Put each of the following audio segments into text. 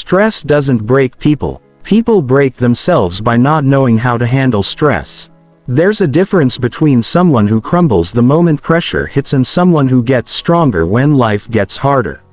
Stress doesn't break people. People break themselves by not knowing how to handle stress. There's a difference between someone who crumbles the moment pressure hits and someone who gets stronger when life gets harder.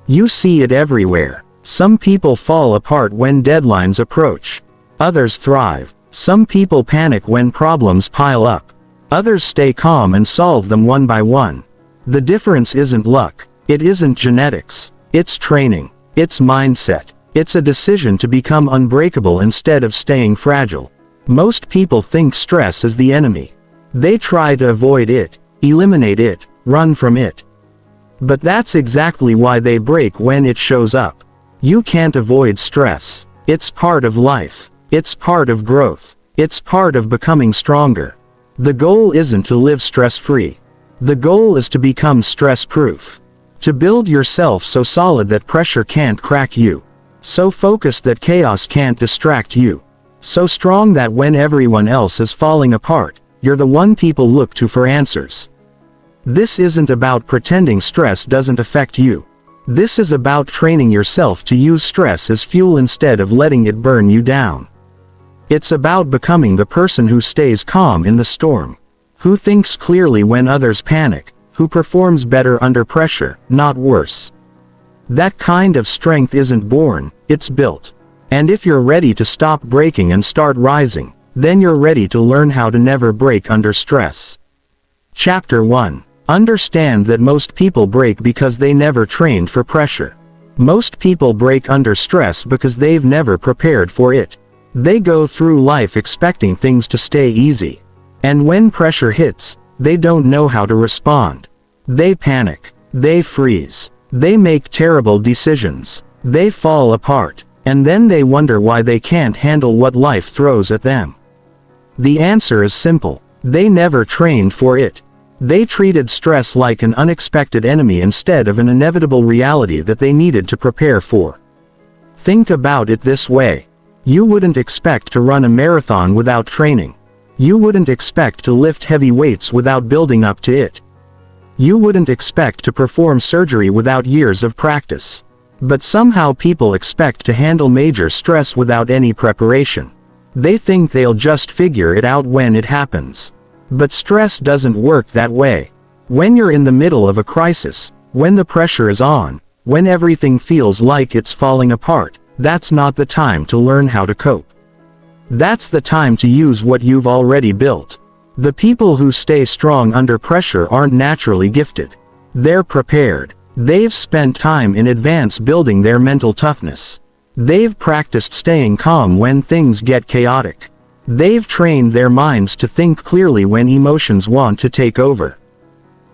You see it everywhere. Some people fall apart when deadlines approach. Others thrive. Some people panic when problems pile up. Others stay calm and solve them one by one. The difference isn't luck. It isn't genetics. It's training. It's mindset. It's a decision to become unbreakable instead of staying fragile. Most people think stress is the enemy. They try to avoid it, eliminate it, run from it. But that's exactly why they break when it shows up. You can't avoid stress. It's part of life. It's part of growth. It's part of becoming stronger. The goal isn't to live stress-free. The goal is to become stress-proof. To build yourself so solid that pressure can't crack you. So focused that chaos can't distract you. So strong that when everyone else is falling apart, you're the one people look to for answers. This isn't about pretending stress doesn't affect you. This is about training yourself to use stress as fuel instead of letting it burn you down. It's about becoming the person who stays calm in the storm. Who thinks clearly when others panic. Who performs better under pressure, not worse. That kind of strength isn't born, it's built. And if you're ready to stop breaking and start rising, then you're ready to learn how to never break under stress. Chapter 1. Understand that most people break because they never trained for pressure. Most people break under stress because they've never prepared for it. They go through life expecting things to stay easy. And when pressure hits, they don't know how to respond. They panic. They freeze. They make terrible decisions. They fall apart. And then they wonder why they can't handle what life throws at them. The answer is simple. They never trained for it. They treated stress like an unexpected enemy instead of an inevitable reality that they needed to prepare for. Think about it this way. You wouldn't expect to run a marathon without training. You wouldn't expect to lift heavy weights without building up to it. You wouldn't expect to perform surgery without years of practice. But somehow people expect to handle major stress without any preparation. They think they'll just figure it out when it happens. But stress doesn't work that way. When you're in the middle of a crisis, when the pressure is on, when everything feels like it's falling apart, that's not the time to learn how to cope. That's the time to use what you've already built. The people who stay strong under pressure aren't naturally gifted. They're prepared. They've spent time in advance building their mental toughness. They've practiced staying calm when things get chaotic. They've trained their minds to think clearly when emotions want to take over.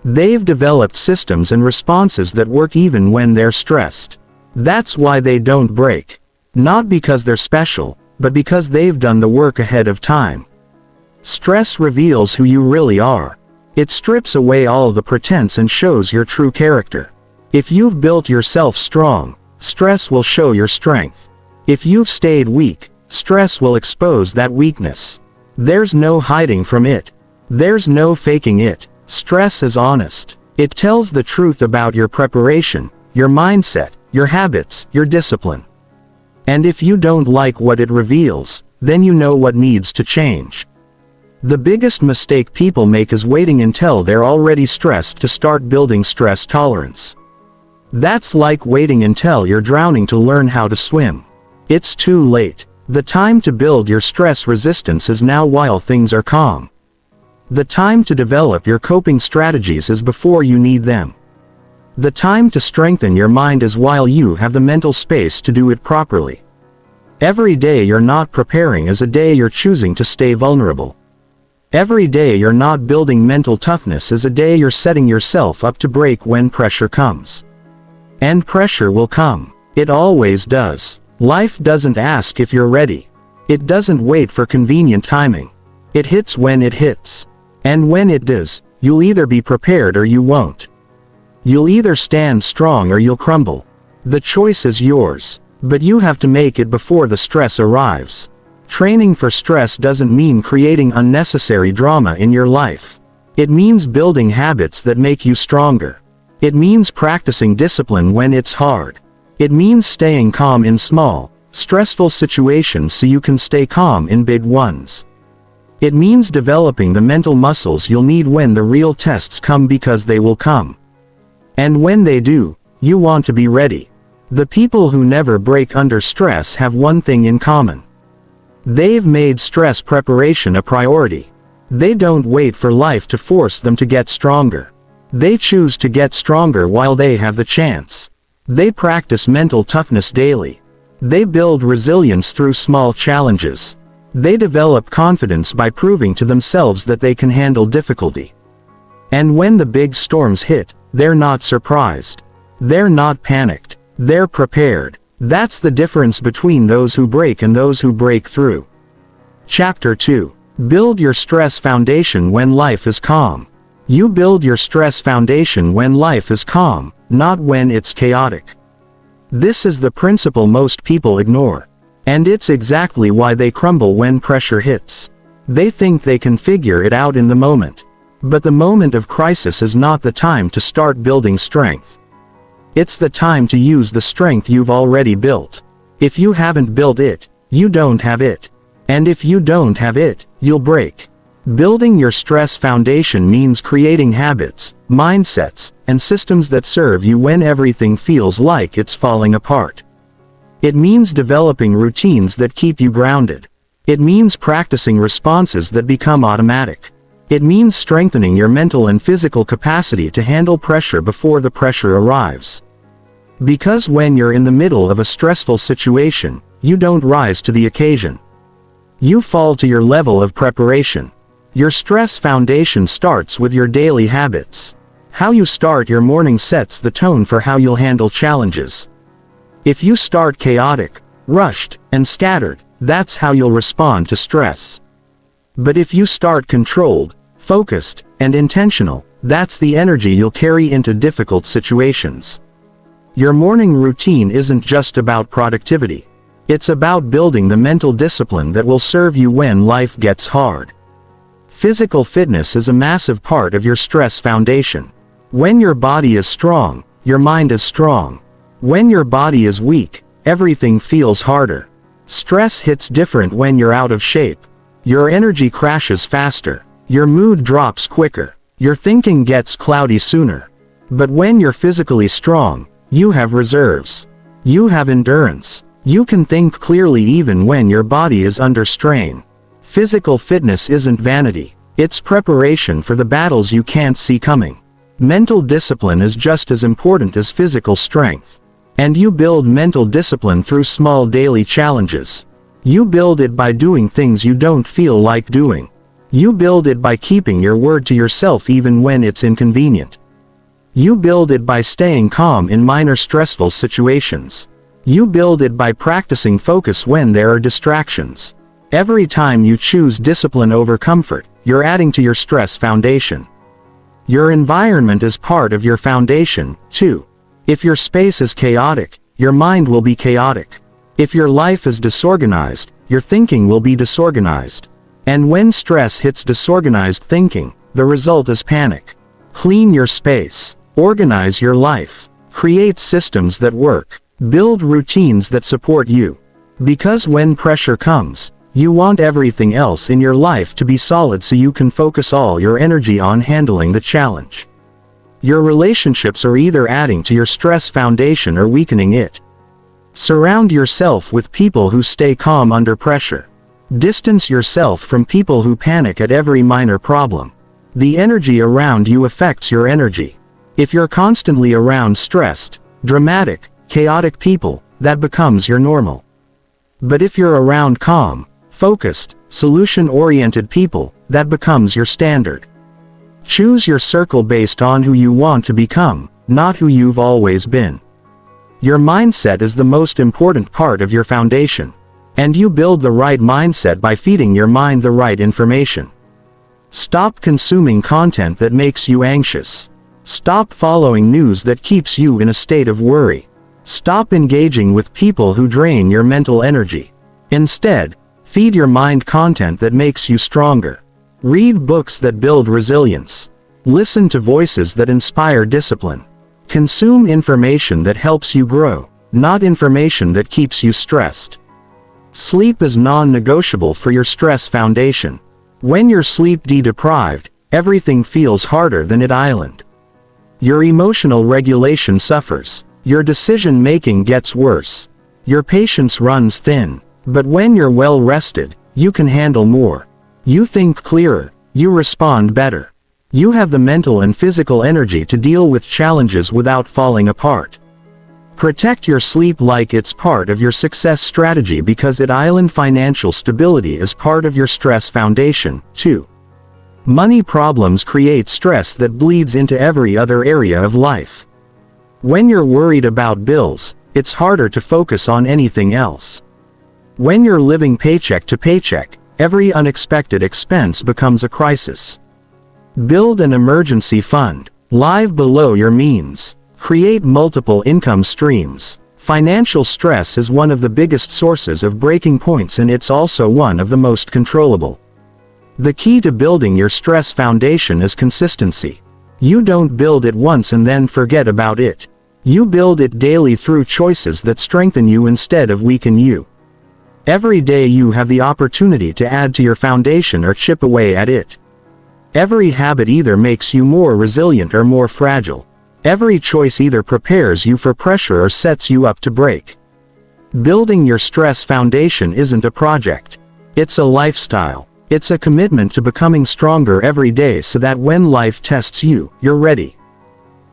They've developed systems and responses that work even when they're stressed. That's why they don't break. Not because they're special, but because they've done the work ahead of time. Stress reveals who you really are. It strips away all the pretense and shows your true character. If you've built yourself strong, stress will show your strength. If you've stayed weak, stress will expose that weakness. There's no hiding from it. There's no faking it. Stress is honest. It tells the truth about your preparation, your mindset, your habits, your discipline. And if you don't like what it reveals, then you know what needs to change. The biggest mistake people make is waiting until they're already stressed to start building stress tolerance. That's like waiting until you're drowning to learn how to swim. It's too late. The time to build your stress resistance is now while things are calm. The time to develop your coping strategies is before you need them. The time to strengthen your mind is while you have the mental space to do it properly. Every day you're not preparing is a day you're choosing to stay vulnerable. Every day you're not building mental toughness is a day you're setting yourself up to break when pressure comes. And pressure will come. It always does. Life doesn't ask if you're ready. It doesn't wait for convenient timing. It hits when it hits. And when it does, you'll either be prepared or you won't. You'll either stand strong or you'll crumble. The choice is yours. But you have to make it before the stress arrives. Training for stress doesn't mean creating unnecessary drama in your life. It means building habits that make you stronger. It means practicing discipline when it's hard. It means staying calm in small, stressful situations so you can stay calm in big ones. It means developing the mental muscles you'll need when the real tests come, because they will come. And when they do, you want to be ready. The people who never break under stress have one thing in common. They've made stress preparation a priority. They don't wait for life to force them to get stronger. They choose to get stronger while they have the chance. They practice mental toughness daily. They build resilience through small challenges. They develop confidence by proving to themselves that they can handle difficulty. And when the big storms hit, they're not surprised. They're not panicked. They're prepared. That's the difference between those who break and those who break through. Chapter 2. Build your stress foundation when life is calm. You build your stress foundation when life is calm, not when it's chaotic. This is the principle most people ignore. And it's exactly why they crumble when pressure hits. They think they can figure it out in the moment. But the moment of crisis is not the time to start building strength. It's the time to use the strength you've already built. If you haven't built it, you don't have it. And if you don't have it, you'll break. Building your stress foundation means creating habits, mindsets, and systems that serve you when everything feels like it's falling apart. It means developing routines that keep you grounded. It means practicing responses that become automatic. It means strengthening your mental and physical capacity to handle pressure before the pressure arrives. Because when you're in the middle of a stressful situation, you don't rise to the occasion. You fall to your level of preparation. Your stress foundation starts with your daily habits. How you start your morning sets the tone for how you'll handle challenges. If you start chaotic, rushed, and scattered, that's how you'll respond to stress. But if you start controlled, focused, and intentional, that's the energy you'll carry into difficult situations. Your morning routine isn't just about productivity. It's about building the mental discipline that will serve you when life gets hard. Physical fitness is a massive part of your stress foundation. When your body is strong, your mind is strong. When your body is weak, everything feels harder. Stress hits different when you're out of shape. Your energy crashes faster. Your mood drops quicker. Your thinking gets cloudy sooner. But when you're physically strong, you have reserves. You have endurance. You can think clearly even when your body is under strain. Physical fitness isn't vanity. It's preparation for the battles you can't see coming. Mental discipline is just as important as physical strength. And you build mental discipline through small daily challenges. You build it by doing things you don't feel like doing. You build it by keeping your word to yourself even when it's inconvenient. You build it by staying calm in minor stressful situations. You build it by practicing focus when there are distractions. Every time you choose discipline over comfort, you're adding to your stress foundation. Your environment is part of your foundation, too. If your space is chaotic, your mind will be chaotic. If your life is disorganized, your thinking will be disorganized. And when stress hits disorganized thinking, the result is panic. Clean your space. Organize your life. Create systems that work. Build routines that support you. Because when pressure comes, you want everything else in your life to be solid so you can focus all your energy on handling the challenge. Your relationships are either adding to your stress foundation or weakening it. Surround yourself with people who stay calm under pressure. Distance yourself from people who panic at every minor problem. The energy around you affects your energy. If you're constantly around stressed, dramatic, chaotic people, that becomes your normal. But if you're around calm, focused, solution-oriented people, that becomes your standard. Choose your circle based on who you want to become, not who you've always been. Your mindset is the most important part of your foundation. And you build the right mindset by feeding your mind the right information. Stop consuming content that makes you anxious. Stop following news that keeps you in a state of worry. Stop engaging with people who drain your mental energy. Instead, feed your mind content that makes you stronger. Read books that build resilience. Listen to voices that inspire discipline. Consume information that helps you grow. not information that keeps you stressed. Sleep is non-negotiable for your stress foundation. When you're sleep deprived, everything feels harder than it island. Your emotional regulation suffers. Your decision-making gets worse. Your patience runs thin. But when you're well rested, you can handle more. You think clearer. You respond better. You have the mental and physical energy to deal with challenges without falling apart. Protect your sleep like it's part of your success strategy, because it island financial stability is part of your stress foundation, too. Money problems create stress that bleeds into every other area of life. When you're worried about bills, it's harder to focus on anything else. When you're living paycheck to paycheck, every unexpected expense becomes a crisis. Build an emergency fund. Live below your means. Create multiple income streams. Financial stress is one of the biggest sources of breaking points, and it's also one of the most controllable. The key to building your stress foundation is consistency. You don't build it once and then forget about it. You build it daily through choices that strengthen you instead of weaken you. Every day you have the opportunity to add to your foundation or chip away at it. Every habit either makes you more resilient or more fragile. Every choice either prepares you for pressure or sets you up to break. Building your stress foundation isn't a project. It's a lifestyle. It's a commitment to becoming stronger every day so that when life tests you, you're ready.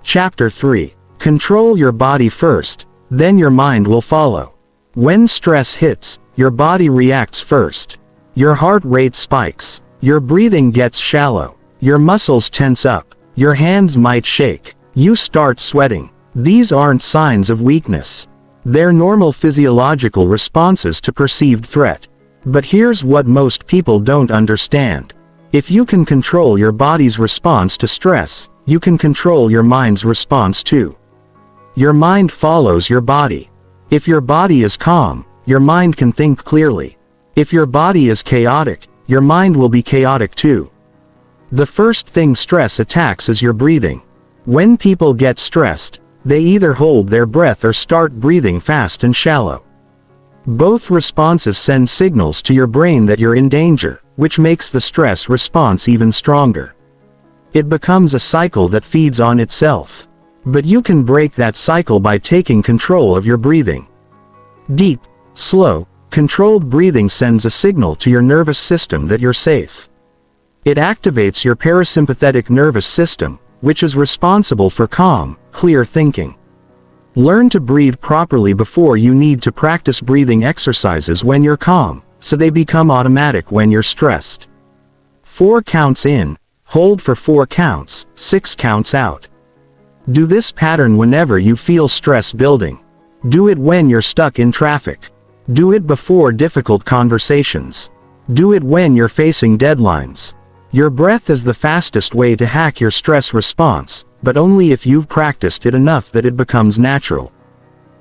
Chapter 3. Control your body first, then your mind will follow. When stress hits, your body reacts first. Your heart rate spikes. Your breathing gets shallow. Your muscles tense up. Your hands might shake. You start sweating. These aren't signs of weakness. They're normal physiological responses to perceived threat. But here's what most people don't understand. If you can control your body's response to stress, you can control your mind's response too. Your mind follows your body. If your body is calm, your mind can think clearly. If your body is chaotic, your mind will be chaotic too. The first thing stress attacks is your breathing. When people get stressed, they either hold their breath or start breathing fast and shallow. Both responses send signals to your brain that you're in danger, which makes the stress response even stronger. It becomes a cycle that feeds on itself. But you can break that cycle by taking control of your breathing. Deep, slow, controlled breathing sends a signal to your nervous system that you're safe. It activates your parasympathetic nervous system, which is responsible for calm, clear thinking. Learn to breathe properly before you need to practice breathing exercises when you're calm, so they become automatic when you're stressed. 4 counts in, hold for 4 counts, 6 counts out. Do this pattern whenever you feel stress building. Do it when you're stuck in traffic. Do it before difficult conversations. Do it when you're facing deadlines. Your breath is the fastest way to hack your stress response, but only if you've practiced it enough that it becomes natural.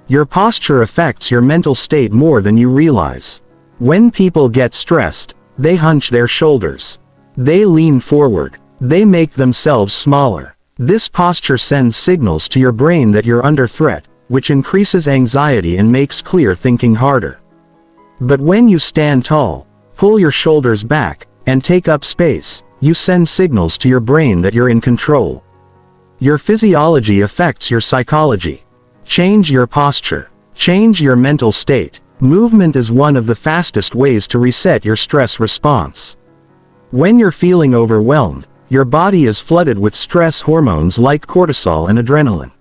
Your posture affects your mental state more than you realize. When people get stressed, they hunch their shoulders. They lean forward. They make themselves smaller. This posture sends signals to your brain that you're under threat, which increases anxiety and makes clear thinking harder. But when you stand tall, pull your shoulders back, and take up space, you send signals to your brain that you're in control. Your physiology affects your psychology. Change your posture. Change your mental state. Movement is one of the fastest ways to reset your stress response. When you're feeling overwhelmed, your body is flooded with stress hormones like cortisol and adrenaline.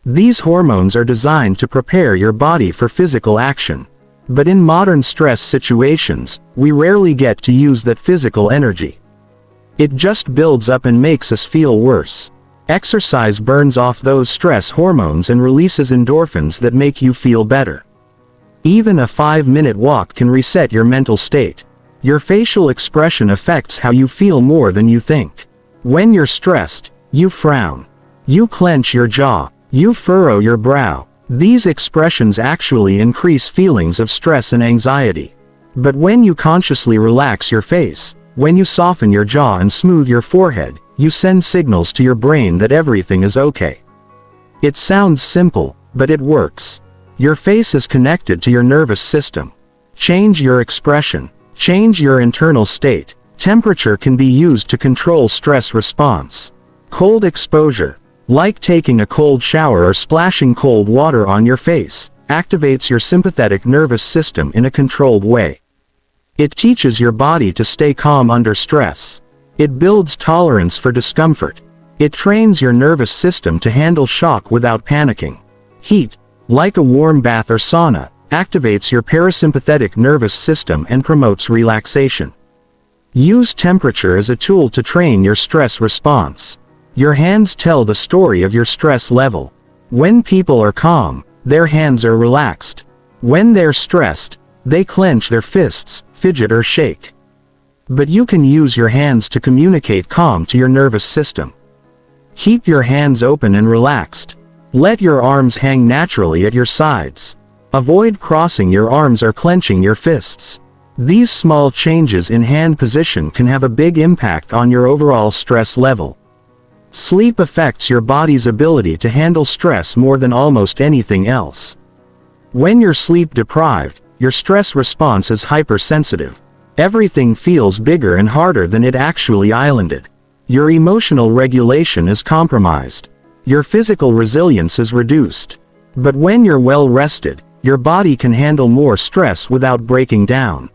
These hormones are designed to prepare your body for physical action. But in modern stress situations, we rarely get to use that physical energy. It just builds up and makes us feel worse. Exercise burns off those stress hormones and releases endorphins that make you feel better. Even a 5-minute walk can reset your mental state. Your facial expression affects how you feel more than you think. When you're stressed, you frown. You clench your jaw. You furrow your brow. These expressions actually increase feelings of stress and anxiety. But when you consciously relax your face, when you soften your jaw and smooth your forehead, you send signals to your brain that everything is okay. It sounds simple, but it works. Your face is connected to your nervous system. Change your expression. Change your internal state. Temperature can be used to control stress response. Cold exposure, like taking a cold shower or splashing cold water on your face, activates your sympathetic nervous system in a controlled way. It teaches your body to stay calm under stress. It builds tolerance for discomfort. It trains your nervous system to handle shock without panicking. Heat, like a warm bath or sauna, activates your parasympathetic nervous system and promotes relaxation. Use temperature as a tool to train your stress response. Your hands tell the story of your stress level. When people are calm, their hands are relaxed. When they're stressed, they clench their fists, fidget or shake. But you can use your hands to communicate calm to your nervous system. Keep your hands open and relaxed. Let your arms hang naturally at your sides. Avoid crossing your arms or clenching your fists. These small changes in hand position can have a big impact on your overall stress level. Sleep affects your body's ability to handle stress more than almost anything else. When you're sleep deprived, your stress response is hypersensitive. Everything feels bigger and harder than it actually islanded. Your emotional regulation is compromised. Your physical resilience is reduced. But when you're well rested, your body can handle more stress without breaking down.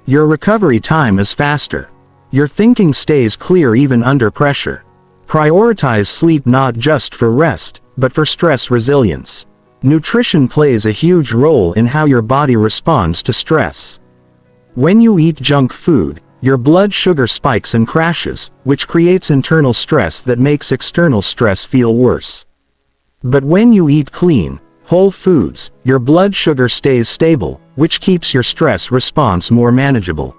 Your recovery time is faster. Your thinking stays clear even under pressure. Prioritize sleep not just for rest, but for stress resilience. Nutrition plays a huge role in how your body responds to stress. When you eat junk food, your blood sugar spikes and crashes, which creates internal stress that makes external stress feel worse. But when you eat clean, whole foods, your blood sugar stays stable, which keeps your stress response more manageable.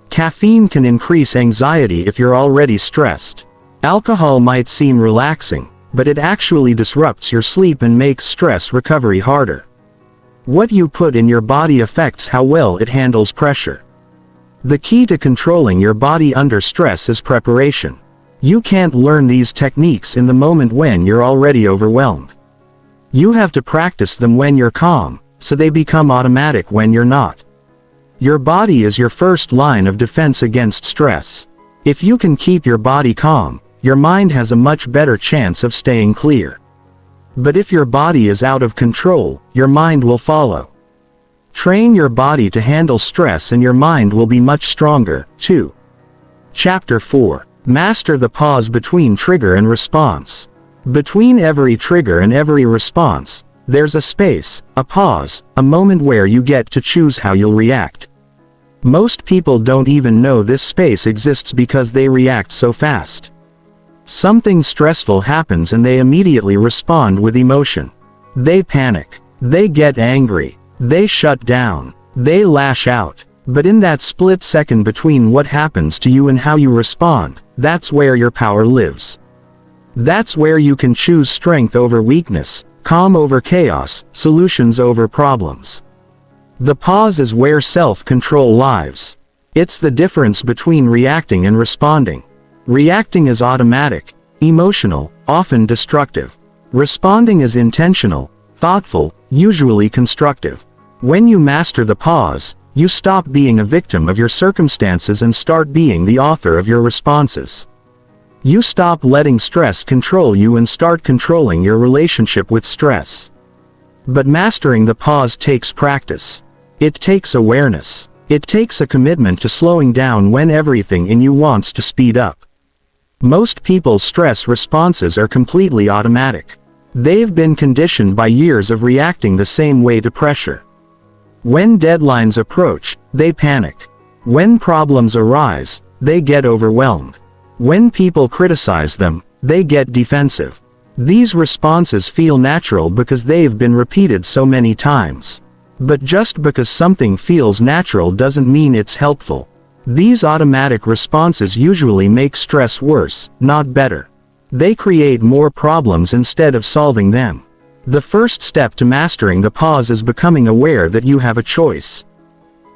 Caffeine can increase anxiety if you're already stressed. Alcohol might seem relaxing, but it actually disrupts your sleep and makes stress recovery harder. What you put in your body affects how well it handles pressure. The key to controlling your body under stress is preparation. You can't learn these techniques in the moment when you're already overwhelmed. You have to practice them when you're calm, so they become automatic when you're not. Your body is your first line of defense against stress. If you can keep your body calm, your mind has a much better chance of staying clear. But if your body is out of control, your mind will follow. Train your body to handle stress and your mind will be much stronger, too. Chapter 4. Master the pause between trigger and response. Between every trigger and every response, there's a space, a pause, a moment where you get to choose how you'll react. Most people don't even know this space exists because they react so fast. Something stressful happens and they immediately respond with emotion. They panic. They get angry. They shut down. They lash out. But in that split second between what happens to you and how you respond, that's where your power lives. That's where you can choose strength over weakness, calm over chaos, solutions over problems. The pause is where self-control lives. It's the difference between reacting and responding. Reacting is automatic, emotional, often destructive. Responding is intentional, thoughtful, usually constructive. When you master the pause, you stop being a victim of your circumstances and start being the author of your responses. You stop letting stress control you and start controlling your relationship with stress. But mastering the pause takes practice. It takes awareness. It takes a commitment to slowing down when everything in you wants to speed up. Most people's stress responses are completely automatic. They've been conditioned by years of reacting the same way to pressure. When deadlines approach, they panic. When problems arise, they get overwhelmed. When people criticize them, they get defensive. These responses feel natural because they've been repeated so many times. But just because something feels natural doesn't mean it's helpful. These automatic responses usually make stress worse, not better. They create more problems instead of solving them. The first step to mastering the pause is becoming aware that you have a choice.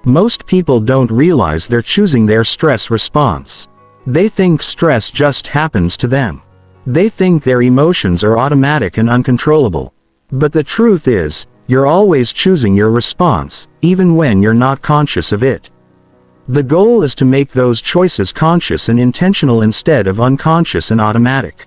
Most people don't realize they're choosing their stress response. They think stress just happens to them. They think their emotions are automatic and uncontrollable. But the truth is, You're always choosing your response, even when you're not conscious of it. The goal is to make those choices conscious and intentional instead of unconscious and automatic.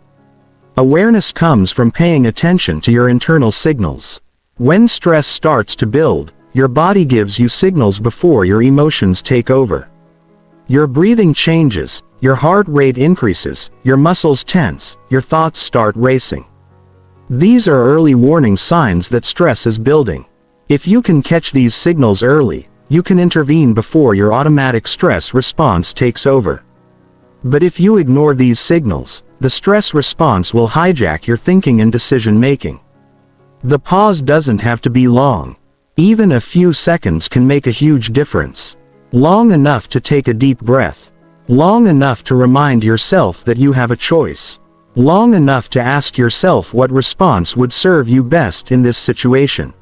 Awareness comes from paying attention to your internal signals. When stress starts to build, your body gives you signals before your emotions take over. Your breathing changes, your heart rate increases, your muscles tense, your thoughts start racing. These are early warning signs that stress is building. If you can catch these signals early, you can intervene before your automatic stress response takes over. But if you ignore these signals, the stress response will hijack your thinking and decision-making. The pause doesn't have to be long. Even a few seconds can make a huge difference. Long enough to take a deep breath. Long enough to remind yourself that you have a choice. Long enough to ask yourself what response would serve you best in this situation.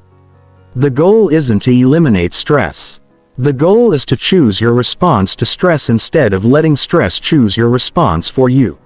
The goal isn't to eliminate stress. The goal is to choose your response to stress instead of letting stress choose your response for you.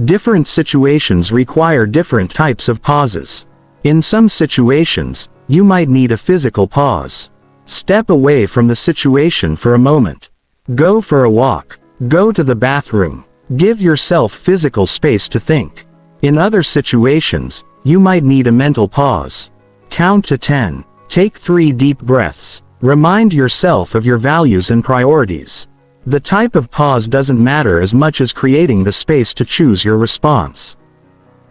Different situations require different types of pauses. In some situations, you might need a physical pause. Step away from the situation for a moment. Go for a walk. Go to the bathroom. Give yourself physical space to think. In other situations, you might need a mental pause. Count to 10. Take 3 deep breaths. Remind yourself of your values and priorities. The type of pause doesn't matter as much as creating the space to choose your response.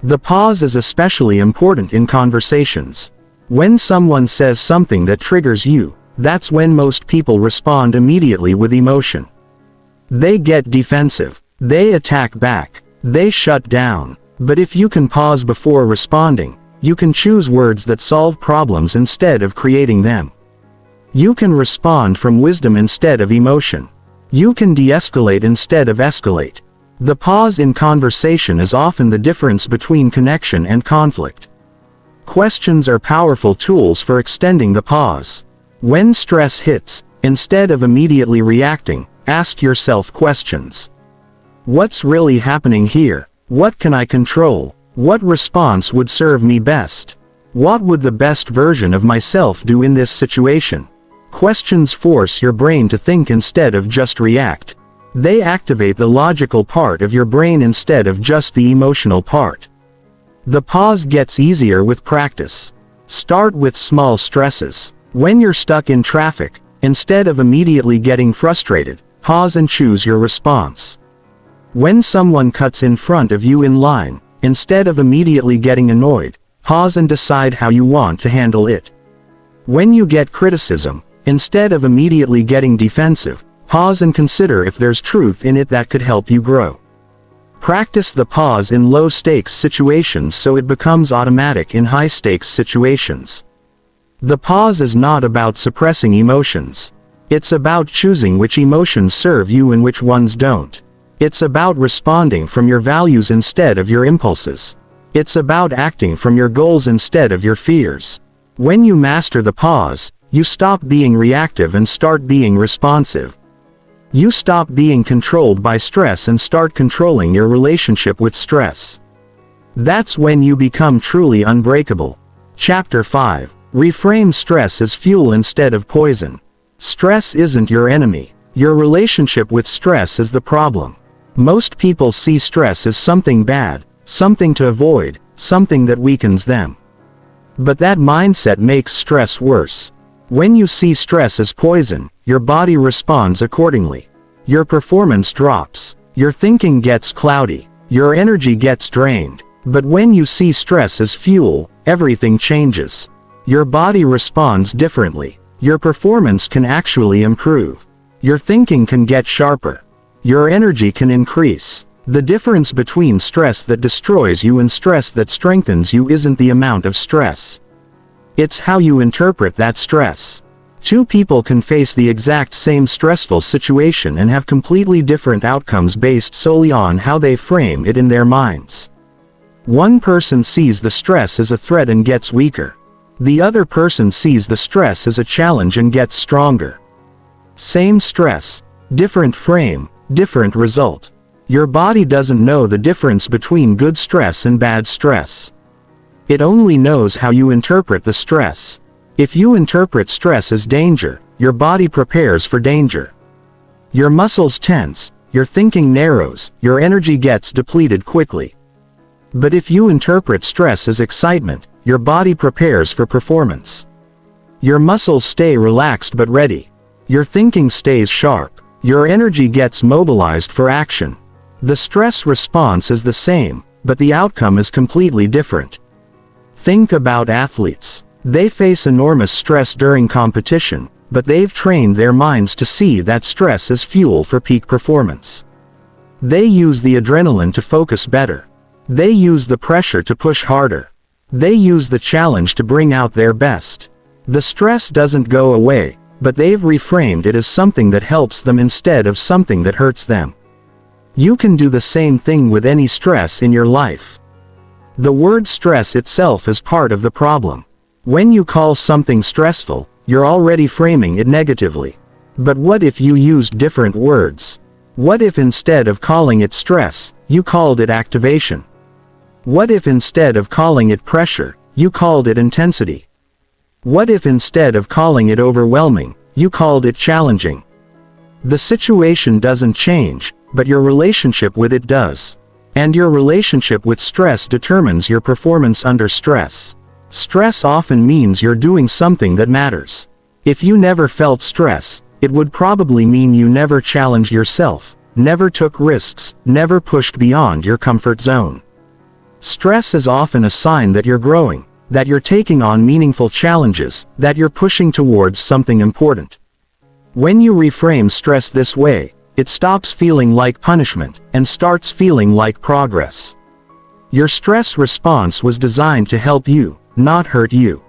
The pause is especially important in conversations. When someone says something that triggers you, that's when most people respond immediately with emotion. They get defensive. They attack back. They shut down. But if you can pause before responding, you can choose words that solve problems instead of creating them. You can respond from wisdom instead of emotion. You can de-escalate instead of escalate. The pause in conversation is often the difference between connection and conflict. Questions are powerful tools for extending the pause. When stress hits, instead of immediately reacting, ask yourself questions. What's really happening here? What can I control? What response would serve me best? What would the best version of myself do in this situation? Questions force your brain to think instead of just react. They activate the logical part of your brain instead of just the emotional part. The pause gets easier with practice. Start with small stresses. When you're stuck in traffic, instead of immediately getting frustrated, pause and choose your response. When someone cuts in front of you in line, instead of immediately getting annoyed, pause and decide how you want to handle it. When you get criticism, instead of immediately getting defensive, pause and consider if there's truth in it that could help you grow. Practice the pause in low-stakes situations so it becomes automatic in high-stakes situations. The pause is not about suppressing emotions. It's about choosing which emotions serve you and which ones don't. It's about responding from your values instead of your impulses. It's about acting from your goals instead of your fears. When you master the pause, you stop being reactive and start being responsive. You stop being controlled by stress and start controlling your relationship with stress. That's when you become truly unbreakable. Chapter 5. Reframe stress as fuel instead of poison. Stress isn't your enemy. Your relationship with stress is the problem. Most people see stress as something bad, something to avoid, something that weakens them. But that mindset makes stress worse. When you see stress as poison, your body responds accordingly. Your performance drops. Your thinking gets cloudy. Your energy gets drained. But when you see stress as fuel, everything changes. Your body responds differently. Your performance can actually improve. Your thinking can get sharper. Your energy can increase. The difference between stress that destroys you and stress that strengthens you isn't the amount of stress. It's how you interpret that stress. Two people can face the exact same stressful situation and have completely different outcomes based solely on how they frame it in their minds. One person sees the stress as a threat and gets weaker. The other person sees the stress as a challenge and gets stronger. Same stress, different frame, different result. Your body doesn't know the difference between good stress and bad stress. It only knows how you interpret the stress. If you interpret stress as danger, your body prepares for danger. Your muscles tense, your thinking narrows, your energy gets depleted quickly. But if you interpret stress as excitement, your body prepares for performance. Your muscles stay relaxed but ready. Your thinking stays sharp. Your energy gets mobilized for action. The stress response is the same, but the outcome is completely different. Think about athletes. They face enormous stress during competition, but they've trained their minds to see that stress as fuel for peak performance. They use the adrenaline to focus better. They use the pressure to push harder. They use the challenge to bring out their best. The stress doesn't go away, but they've reframed it as something that helps them instead of something that hurts them. You can do the same thing with any stress in your life. The word stress itself is part of the problem. When you call something stressful, you're already framing it negatively. But what if you used different words? What if instead of calling it stress, you called it activation? What if instead of calling it pressure, you called it intensity? What if instead of calling it overwhelming, you called it challenging? The situation doesn't change, but your relationship with it does. And your relationship with stress determines your performance under stress. Stress often means you're doing something that matters. If you never felt stress, it would probably mean you never challenged yourself, never took risks, never pushed beyond your comfort zone. Stress is often a sign that you're growing, that you're taking on meaningful challenges, that you're pushing towards something important. When you reframe stress this way, it stops feeling like punishment and starts feeling like progress. Your stress response was designed to help you, not hurt you.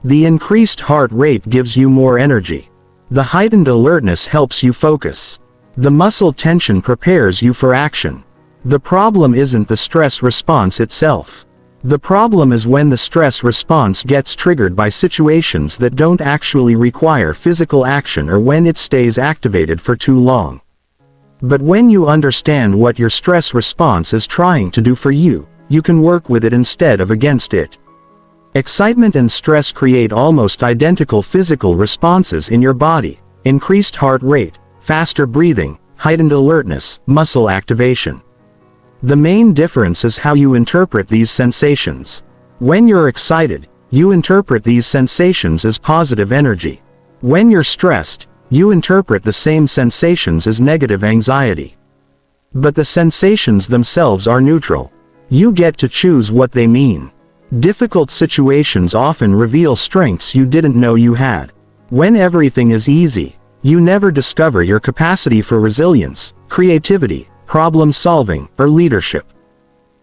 The increased heart rate gives you more energy. The heightened alertness helps you focus. The muscle tension prepares you for action. The problem isn't the stress response itself. The problem is when the stress response gets triggered by situations that don't actually require physical action or when it stays activated for too long. But when you understand what your stress response is trying to do for you, you can work with it instead of against it. Excitement and stress create almost identical physical responses in your body: increased heart rate, faster breathing, heightened alertness, muscle activation. The main difference is how you interpret these sensations. When you're excited, you interpret these sensations as positive energy. When you're stressed, you interpret the same sensations as negative anxiety. But the sensations themselves are neutral. You get to choose what they mean. Difficult situations often reveal strengths you didn't know you had. When everything is easy, you never discover your capacity for resilience, creativity, problem solving, or leadership.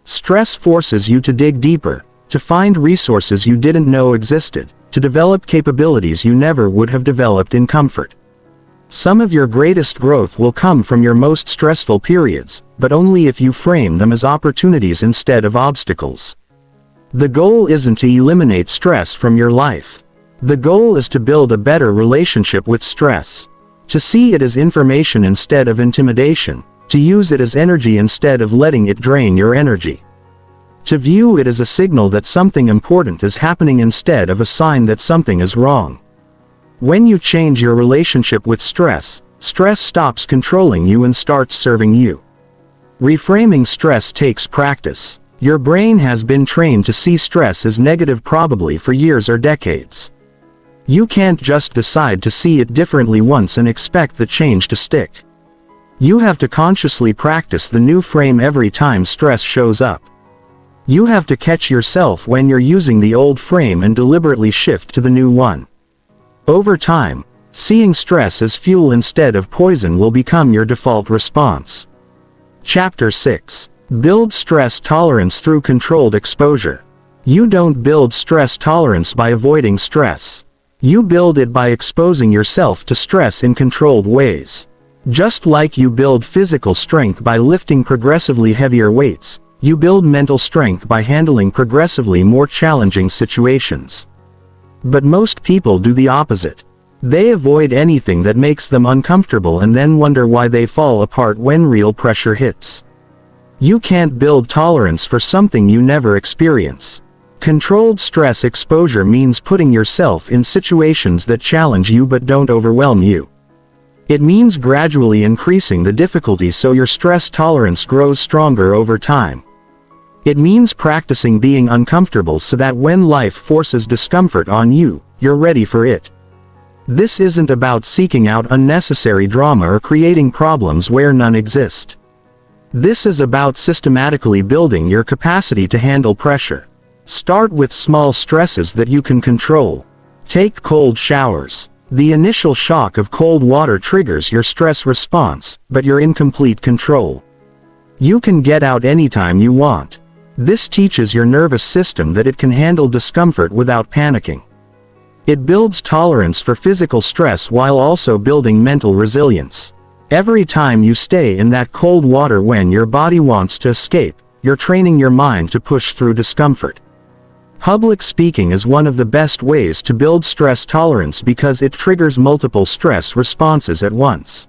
Stress forces you to dig deeper, to find resources you didn't know existed, to develop capabilities you never would have developed in comfort. Some of your greatest growth will come from your most stressful periods, but only if you frame them as opportunities instead of obstacles. The goal isn't to eliminate stress from your life. The goal is to build a better relationship with stress. To see it as information instead of intimidation. To use it as energy instead of letting it drain your energy. To view it as a signal that something important is happening instead of a sign that something is wrong. When you change your relationship with stress, stress stops controlling you and starts serving you. Reframing stress takes practice. Your brain has been trained to see stress as negative probably for years or decades. You can't just decide to see it differently once and expect the change to stick. You have to consciously practice the new frame every time stress shows up. You have to catch yourself when you're using the old frame and deliberately shift to the new one. Over time, seeing stress as fuel instead of poison will become your default response. Chapter 6. Build stress tolerance through controlled exposure. You don't build stress tolerance by avoiding stress. You build it by exposing yourself to stress in controlled ways. Just like you build physical strength by lifting progressively heavier weights, you build mental strength by handling progressively more challenging situations. But most people do the opposite. They avoid anything that makes them uncomfortable and then wonder why they fall apart when real pressure hits. You can't build tolerance for something you never experience. Controlled stress exposure means putting yourself in situations that challenge you but don't overwhelm you. It means gradually increasing the difficulty so your stress tolerance grows stronger over time. It means practicing being uncomfortable so that when life forces discomfort on you, you're ready for it. This isn't about seeking out unnecessary drama or creating problems where none exist. This is about systematically building your capacity to handle pressure. Start with small stresses that you can control. Take cold showers. The initial shock of cold water triggers your stress response, but you're in complete control. You can get out anytime you want. This teaches your nervous system that it can handle discomfort without panicking. It builds tolerance for physical stress while also building mental resilience. Every time you stay in that cold water when your body wants to escape, you're training your mind to push through discomfort. Public speaking is one of the best ways to build stress tolerance because it triggers multiple stress responses at once.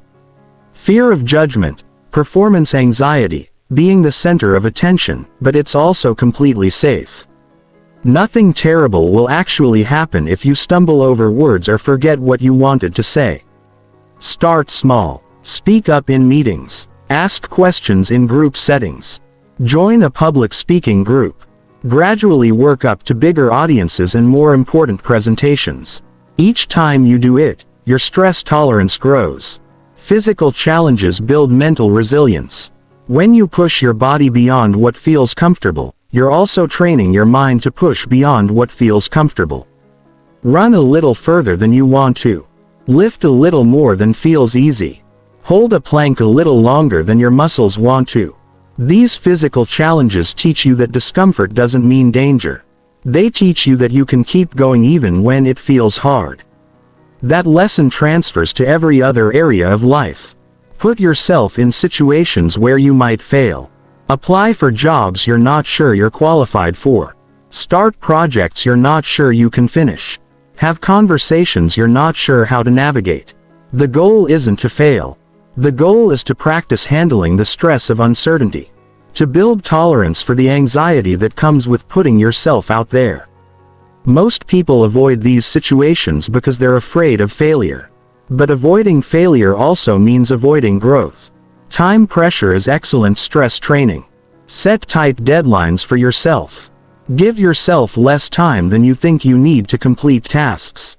Fear of judgment, performance anxiety, being the center of attention, but it's also completely safe. Nothing terrible will actually happen if you stumble over words or forget what you wanted to say. Start small. Speak up in meetings. Ask questions in group settings. Join a public speaking group. Gradually work up to bigger audiences and more important presentations. Each time you do it, your stress tolerance grows. Physical challenges build mental resilience. When you push your body beyond what feels comfortable, you're also training your mind to push beyond what feels comfortable. Run a little further than you want to. Lift a little more than feels easy. Hold a plank a little longer than your muscles want to. These physical challenges teach you that discomfort doesn't mean danger. They teach you that you can keep going even when it feels hard. That lesson transfers to every other area of life. Put yourself in situations where you might fail. Apply for jobs you're not sure you're qualified for. Start projects you're not sure you can finish. Have conversations you're not sure how to navigate. The goal isn't to fail. The goal is to practice handling the stress of uncertainty. To build tolerance for the anxiety that comes with putting yourself out there. Most people avoid these situations because they're afraid of failure. But avoiding failure also means avoiding growth. Time pressure is excellent stress training. Set tight deadlines for yourself. Give yourself less time than you think you need to complete tasks.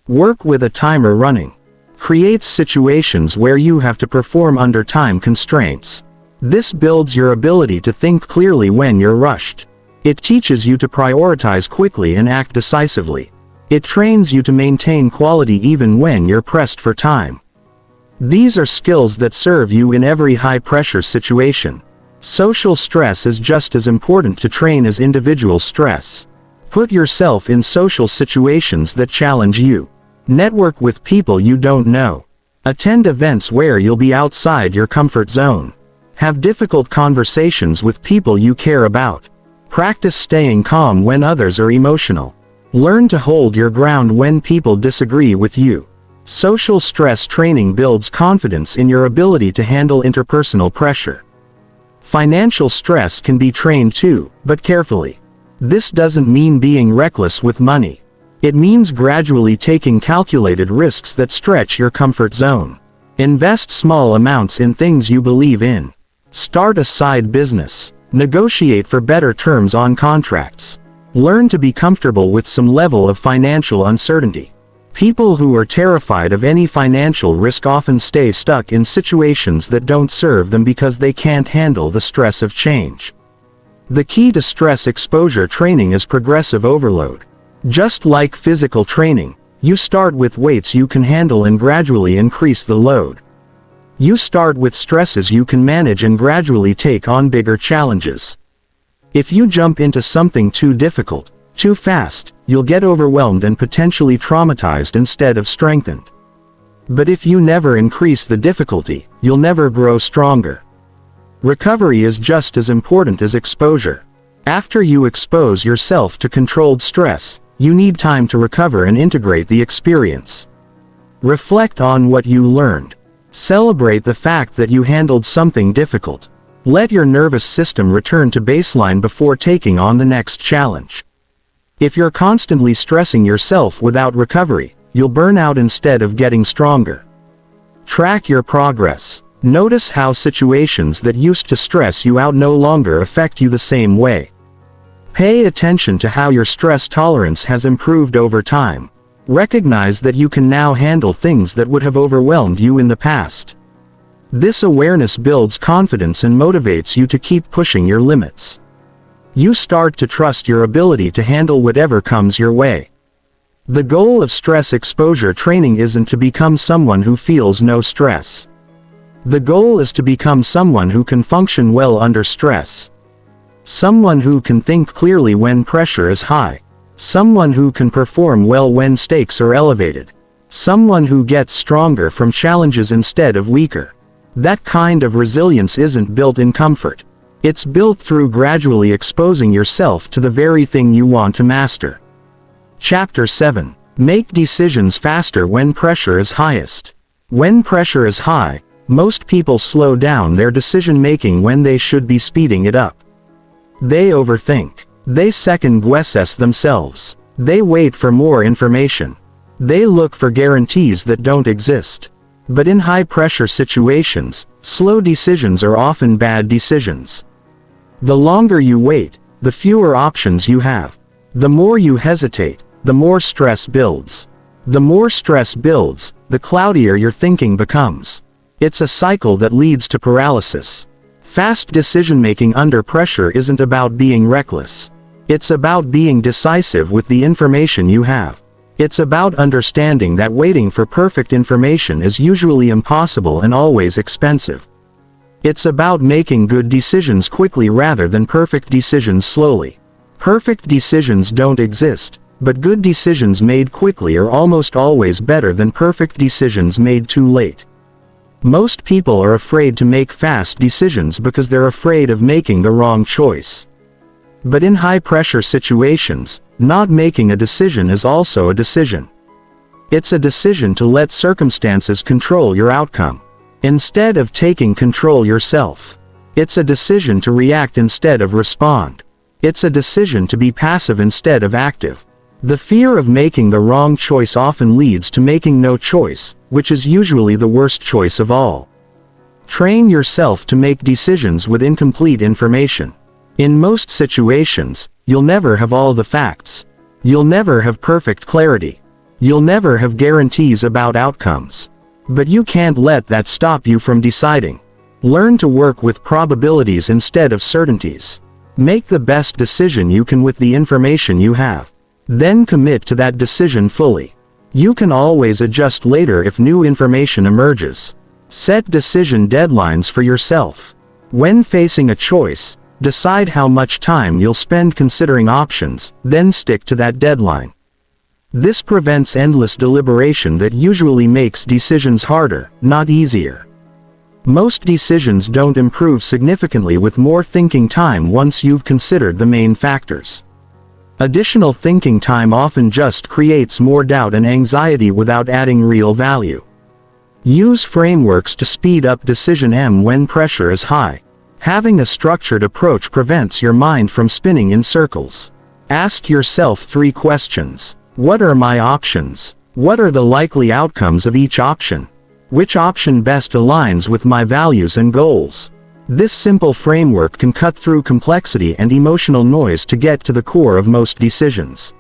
Work with a timer running. Creates situations where you have to perform under time constraints. This builds your ability to think clearly when you're rushed. It teaches you to prioritize quickly and act decisively. It trains you to maintain quality even when you're pressed for time. These are skills that serve you in every high-pressure situation. Social stress is just as important to train as individual stress. Put yourself in social situations that challenge you. Network with people you don't know. Attend events where you'll be outside your comfort zone. Have difficult conversations with people you care about. Practice staying calm when others are emotional. Learn to hold your ground when people disagree with you. Social stress training builds confidence in your ability to handle interpersonal pressure. Financial stress can be trained too, but carefully. This doesn't mean being reckless with money. It means gradually taking calculated risks that stretch your comfort zone. Invest small amounts in things you believe in. Start a side business. Negotiate for better terms on contracts. Learn to be comfortable with some level of financial uncertainty. People who are terrified of any financial risk often stay stuck in situations that don't serve them because they can't handle the stress of change. The key to stress exposure training is progressive overload. Just like physical training, you start with weights you can handle and gradually increase the load. You start with stresses you can manage and gradually take on bigger challenges. If you jump into something too difficult, too fast, you'll get overwhelmed and potentially traumatized instead of strengthened. But if you never increase the difficulty, you'll never grow stronger. Recovery is just as important as exposure. After you expose yourself to controlled stress, you need time to recover and integrate the experience. Reflect on what you learned. Celebrate the fact that you handled something difficult. Let your nervous system return to baseline before taking on the next challenge. If you're constantly stressing yourself without recovery, you'll burn out instead of getting stronger. Track your progress. Notice how situations that used to stress you out no longer affect you the same way. Pay attention to how your stress tolerance has improved over time. Recognize that you can now handle things that would have overwhelmed you in the past. This awareness builds confidence and motivates you to keep pushing your limits. You start to trust your ability to handle whatever comes your way. The goal of stress exposure training isn't to become someone who feels no stress. The goal is to become someone who can function well under stress. Someone who can think clearly when pressure is high. Someone who can perform well when stakes are elevated. Someone who gets stronger from challenges instead of weaker. That kind of resilience isn't built in comfort. It's built through gradually exposing yourself to the very thing you want to master. Chapter 7. Make decisions faster when pressure is highest. When pressure is high, most people slow down their decision-making when they should be speeding it up. They overthink. They second-guess themselves. They wait for more information. They look for guarantees that don't exist. But in high-pressure situations, slow decisions are often bad decisions. The longer you wait, the fewer options you have. The more you hesitate, the more stress builds. The more stress builds, the cloudier your thinking becomes. It's a cycle that leads to paralysis. Fast decision-making under pressure isn't about being reckless. It's about being decisive with the information you have. It's about understanding that waiting for perfect information is usually impossible and always expensive. It's about making good decisions quickly rather than perfect decisions slowly. Perfect decisions don't exist, but good decisions made quickly are almost always better than perfect decisions made too late. Most people are afraid to make fast decisions because they're afraid of making the wrong choice. But in high-pressure situations, not making a decision is also a decision. It's a decision to let circumstances control your outcome, instead of taking control yourself. It's a decision to react instead of respond. It's a decision to be passive instead of active. The fear of making the wrong choice often leads to making no choice, which is usually the worst choice of all. Train yourself to make decisions with incomplete information. In most situations, you'll never have all the facts. You'll never have perfect clarity. You'll never have guarantees about outcomes. But you can't let that stop you from deciding. Learn to work with probabilities instead of certainties. Make the best decision you can with the information you have. Then commit to that decision fully. You can always adjust later if new information emerges. Set decision deadlines for yourself. When facing a choice, decide how much time you'll spend considering options, then stick to that deadline. This prevents endless deliberation that usually makes decisions harder, not easier. Most decisions don't improve significantly with more thinking time once you've considered the main factors. Additional thinking time often just creates more doubt and anxiety without adding real value. Use frameworks to speed up decision when pressure is high. Having a structured approach prevents your mind from spinning in circles. Ask yourself 3 questions. What are my options? What are the likely outcomes of each option? Which option best aligns with my values and goals? This simple framework can cut through complexity and emotional noise to get to the core of most decisions.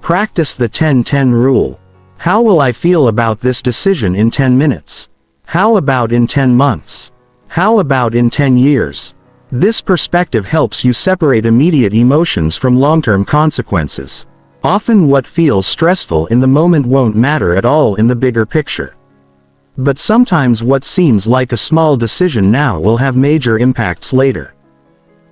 Practice the 10-10 rule. How will I feel about this decision in 10 minutes? How about in 10 months? How about in 10 years? This perspective helps you separate immediate emotions from long-term consequences. Often what feels stressful in the moment won't matter at all in the bigger picture. But sometimes what seems like a small decision now will have major impacts later.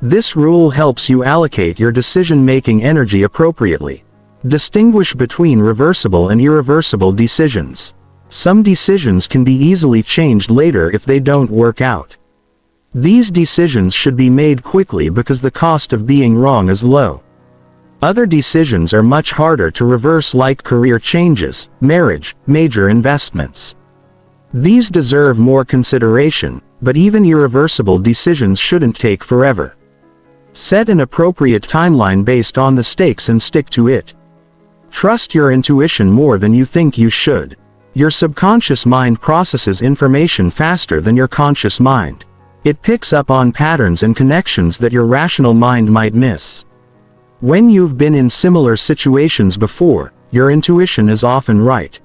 This rule helps you allocate your decision-making energy appropriately. Distinguish between reversible and irreversible decisions. Some decisions can be easily changed later if they don't work out. These decisions should be made quickly because the cost of being wrong is low. Other decisions are much harder to reverse, like career changes, marriage, major investments. These deserve more consideration, but even irreversible decisions shouldn't take forever. Set an appropriate timeline based on the stakes and stick to it. Trust your intuition more than you think you should. Your subconscious mind processes information faster than your conscious mind. It picks up on patterns and connections that your rational mind might miss. When you've been in similar situations before, your intuition is often right.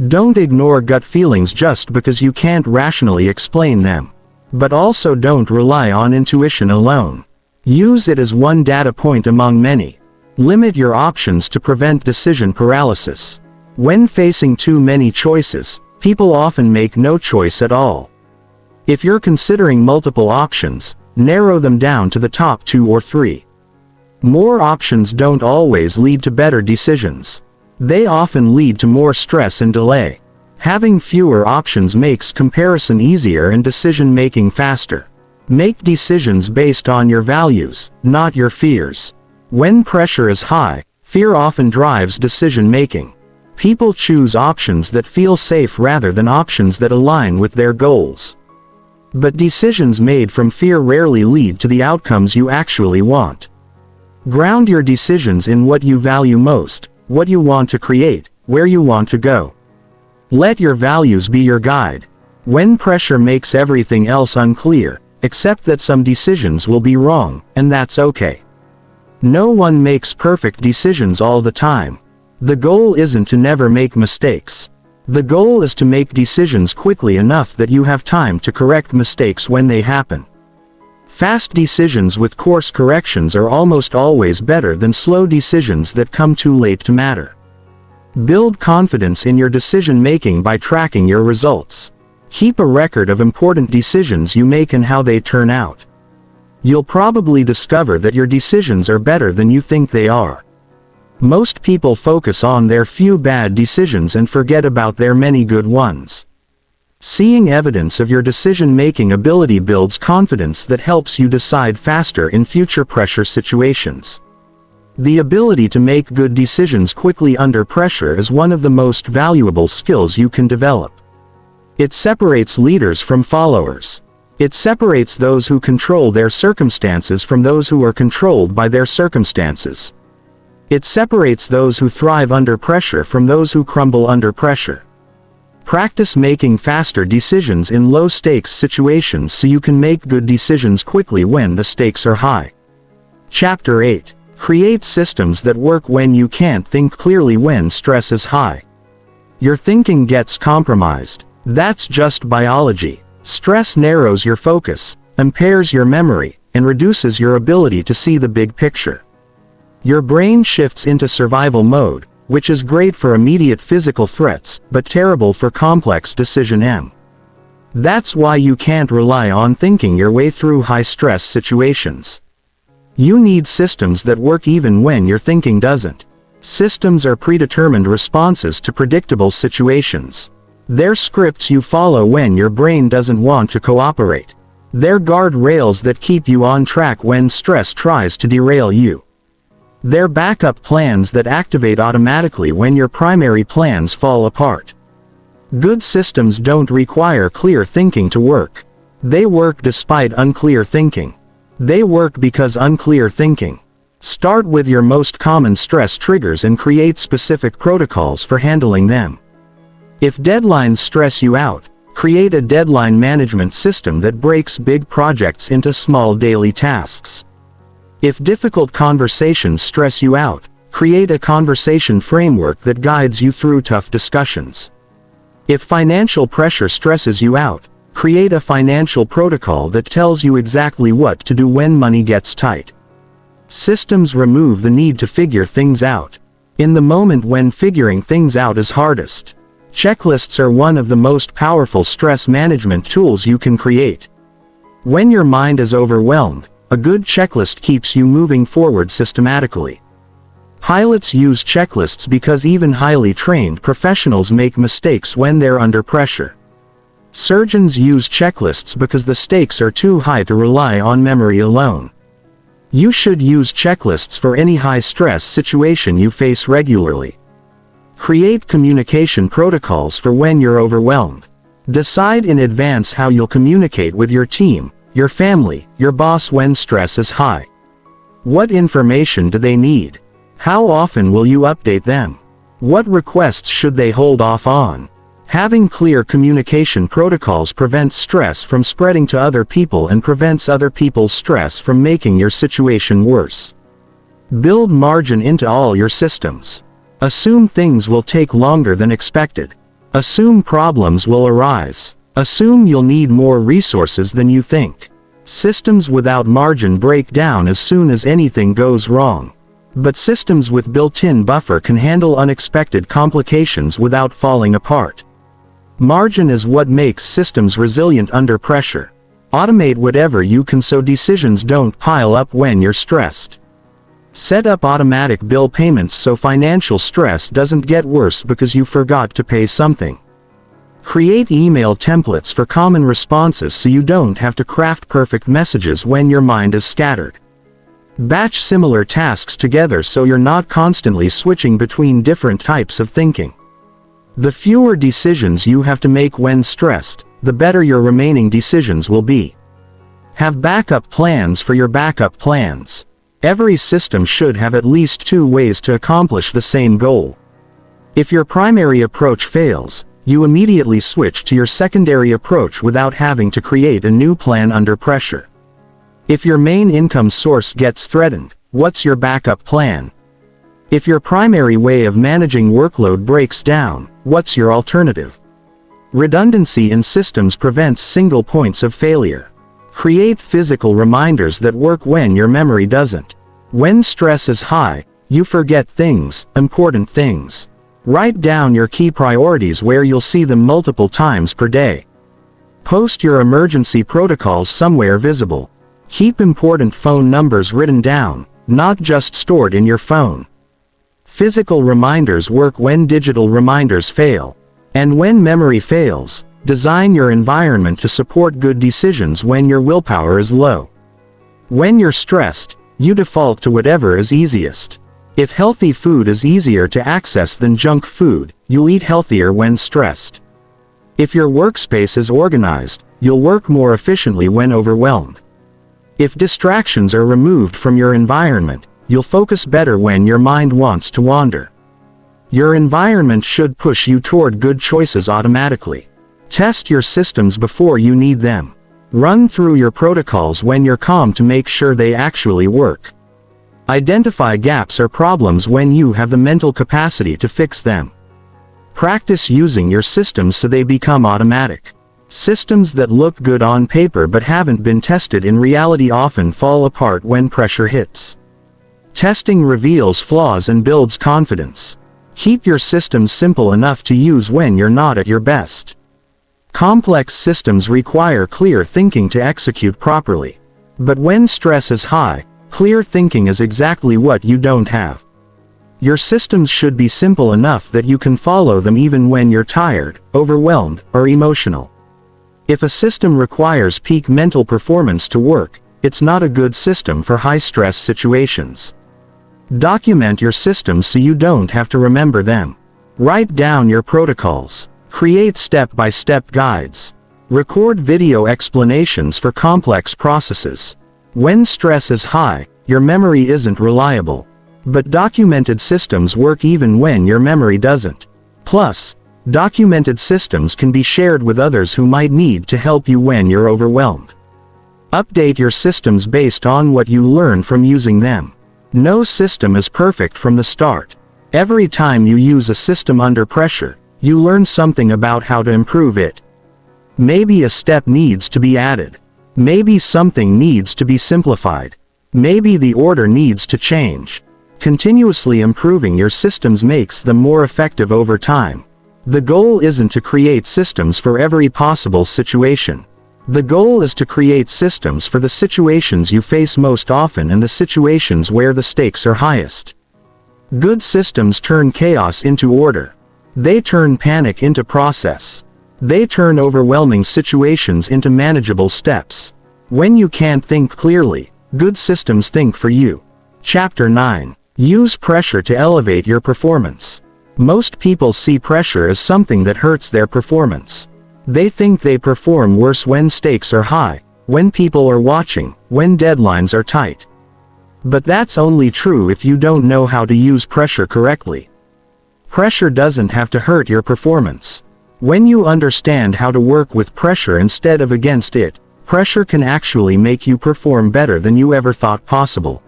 Don't ignore gut feelings just because you can't rationally explain them. But also don't rely on intuition alone. Use it as one data point among many. Limit your options to prevent decision paralysis. When facing too many choices, people often make no choice at all. If you're considering multiple options, narrow them down to the top 2 or 3. More options don't always lead to better decisions. They often lead to more stress and delay. Having fewer options makes comparison easier and decision-making faster. Make decisions based on your values, not your fears. When pressure is high, fear often drives decision-making. People choose options that feel safe rather than options that align with their goals. But decisions made from fear rarely lead to the outcomes you actually want. Ground your decisions in what you value most, what you want to create, where you want to go. Let your values be your guide. When pressure makes everything else unclear, accept that some decisions will be wrong, and that's okay. No one makes perfect decisions all the time. The goal isn't to never make mistakes. The goal is to make decisions quickly enough that you have time to correct mistakes when they happen. Fast decisions with course corrections are almost always better than slow decisions that come too late to matter. Build confidence in your decision-making by tracking your results. Keep a record of important decisions you make and how they turn out. You'll probably discover that your decisions are better than you think they are. Most people focus on their few bad decisions and forget about their many good ones. Seeing evidence of your decision-making ability builds confidence that helps you decide faster in future pressure situations. The ability to make good decisions quickly under pressure is one of the most valuable skills you can develop. It separates leaders from followers. It separates those who control their circumstances from those who are controlled by their circumstances. It separates those who thrive under pressure from those who crumble under pressure. Practice making faster decisions in low-stakes situations so you can make good decisions quickly when the stakes are high. Chapter 8. Create systems that work when you can't think clearly when stress is high. Your thinking gets compromised. That's just biology. Stress narrows your focus, impairs your memory, and reduces your ability to see the big picture. Your brain shifts into survival mode, which is great for immediate physical threats, but terrible for complex decision. That's why you can't rely on thinking your way through high-stress situations. You need systems that work even when your thinking doesn't. Systems are predetermined responses to predictable situations. They're scripts you follow when your brain doesn't want to cooperate. They're guardrails that keep you on track when stress tries to derail you. They're backup plans that activate automatically when your primary plans fall apart. Good systems don't require clear thinking to work. They work despite unclear thinking. They work because unclear thinking. Start with your most common stress triggers and create specific protocols for handling them. If deadlines stress you out, create a deadline management system that breaks big projects into small daily tasks. If difficult conversations stress you out, create a conversation framework that guides you through tough discussions. If financial pressure stresses you out, create a financial protocol that tells you exactly what to do when money gets tight. Systems remove the need to figure things out. In the moment when figuring things out is hardest, checklists are one of the most powerful stress management tools you can create. When your mind is overwhelmed, a good checklist keeps you moving forward systematically. Pilots use checklists because even highly trained professionals make mistakes when they're under pressure. Surgeons use checklists because the stakes are too high to rely on memory alone. You should use checklists for any high-stress situation you face regularly. Create communication protocols for when you're overwhelmed. Decide in advance how you'll communicate with your team, your family, your boss when stress is high. What information do they need? How often will you update them? What requests should they hold off on? Having clear communication protocols prevents stress from spreading to other people and prevents other people's stress from making your situation worse. Build margin into all your systems. Assume things will take longer than expected. Assume problems will arise. Assume you'll need more resources than you think. Systems without margin break down as soon as anything goes wrong. But systems with built-in buffer can handle unexpected complications without falling apart. Margin is what makes systems resilient under pressure. Automate whatever you can so decisions don't pile up when you're stressed. Set up automatic bill payments so financial stress doesn't get worse because you forgot to pay something. Create email templates for common responses so you don't have to craft perfect messages when your mind is scattered. Batch similar tasks together so you're not constantly switching between different types of thinking. The fewer decisions you have to make when stressed, the better your remaining decisions will be. Have backup plans for your backup plans. Every system should have at least 2 ways to accomplish the same goal. If your primary approach fails, you immediately switch to your secondary approach without having to create a new plan under pressure. If your main income source gets threatened, what's your backup plan? If your primary way of managing workload breaks down, what's your alternative? Redundancy in systems prevents single points of failure. Create physical reminders that work when your memory doesn't. When stress is high, you forget things, important things. Write down your key priorities where you'll see them multiple times per day. Post your emergency protocols somewhere visible. Keep important phone numbers written down, not just stored in your phone. Physical reminders work when digital reminders fail. And when memory fails, design your environment to support good decisions when your willpower is low. When you're stressed, you default to whatever is easiest. If healthy food is easier to access than junk food, you'll eat healthier when stressed. If your workspace is organized, you'll work more efficiently when overwhelmed. If distractions are removed from your environment, you'll focus better when your mind wants to wander. Your environment should push you toward good choices automatically. Test your systems before you need them. Run through your protocols when you're calm to make sure they actually work. Identify gaps or problems when you have the mental capacity to fix them. Practice using your systems so they become automatic. Systems that look good on paper but haven't been tested in reality often fall apart when pressure hits. Testing reveals flaws and builds confidence. Keep your systems simple enough to use when you're not at your best. Complex systems require clear thinking to execute properly. But when stress is high, clear thinking is exactly what you don't have. Your systems should be simple enough that you can follow them even when you're tired, overwhelmed, or emotional. If a system requires peak mental performance to work, it's not a good system for high-stress situations. Document your systems so you don't have to remember them. Write down your protocols. Create step-by-step guides. Record video explanations for complex processes. When stress is high, your memory isn't reliable. But documented systems work even when your memory doesn't. Plus, documented systems can be shared with others who might need to help you when you're overwhelmed. Update your systems based on what you learn from using them. No system is perfect from the start. Every time you use a system under pressure, you learn something about how to improve it. Maybe a step needs to be added. Maybe something needs to be simplified. Maybe the order needs to change. Continuously improving your systems makes them more effective over time. The goal isn't to create systems for every possible situation. The goal is to create systems for the situations you face most often and the situations where the stakes are highest. Good systems turn chaos into order. They turn panic into process. They turn overwhelming situations into manageable steps. When you can't think clearly, good systems think for you. Chapter 9. Use pressure to elevate your performance. Most people see pressure as something that hurts their performance. They think they perform worse when stakes are high, when people are watching, when deadlines are tight. But that's only true if you don't know how to use pressure correctly. Pressure doesn't have to hurt your performance. When you understand how to work with pressure instead of against it, pressure can actually make you perform better than you ever thought possible.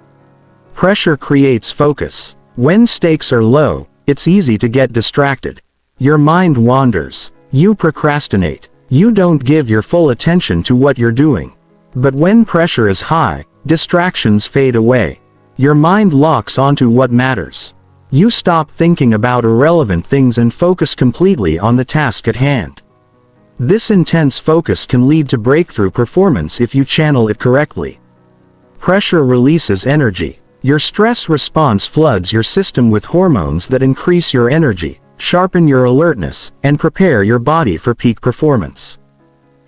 Pressure creates focus. When stakes are low, it's easy to get distracted. Your mind wanders. You procrastinate. You don't give your full attention to what you're doing. But when pressure is high, distractions fade away. Your mind locks onto what matters. You stop thinking about irrelevant things and focus completely on the task at hand. This intense focus can lead to breakthrough performance if you channel it correctly. Pressure releases energy. Your stress response floods your system with hormones that increase your energy, sharpen your alertness, and prepare your body for peak performance.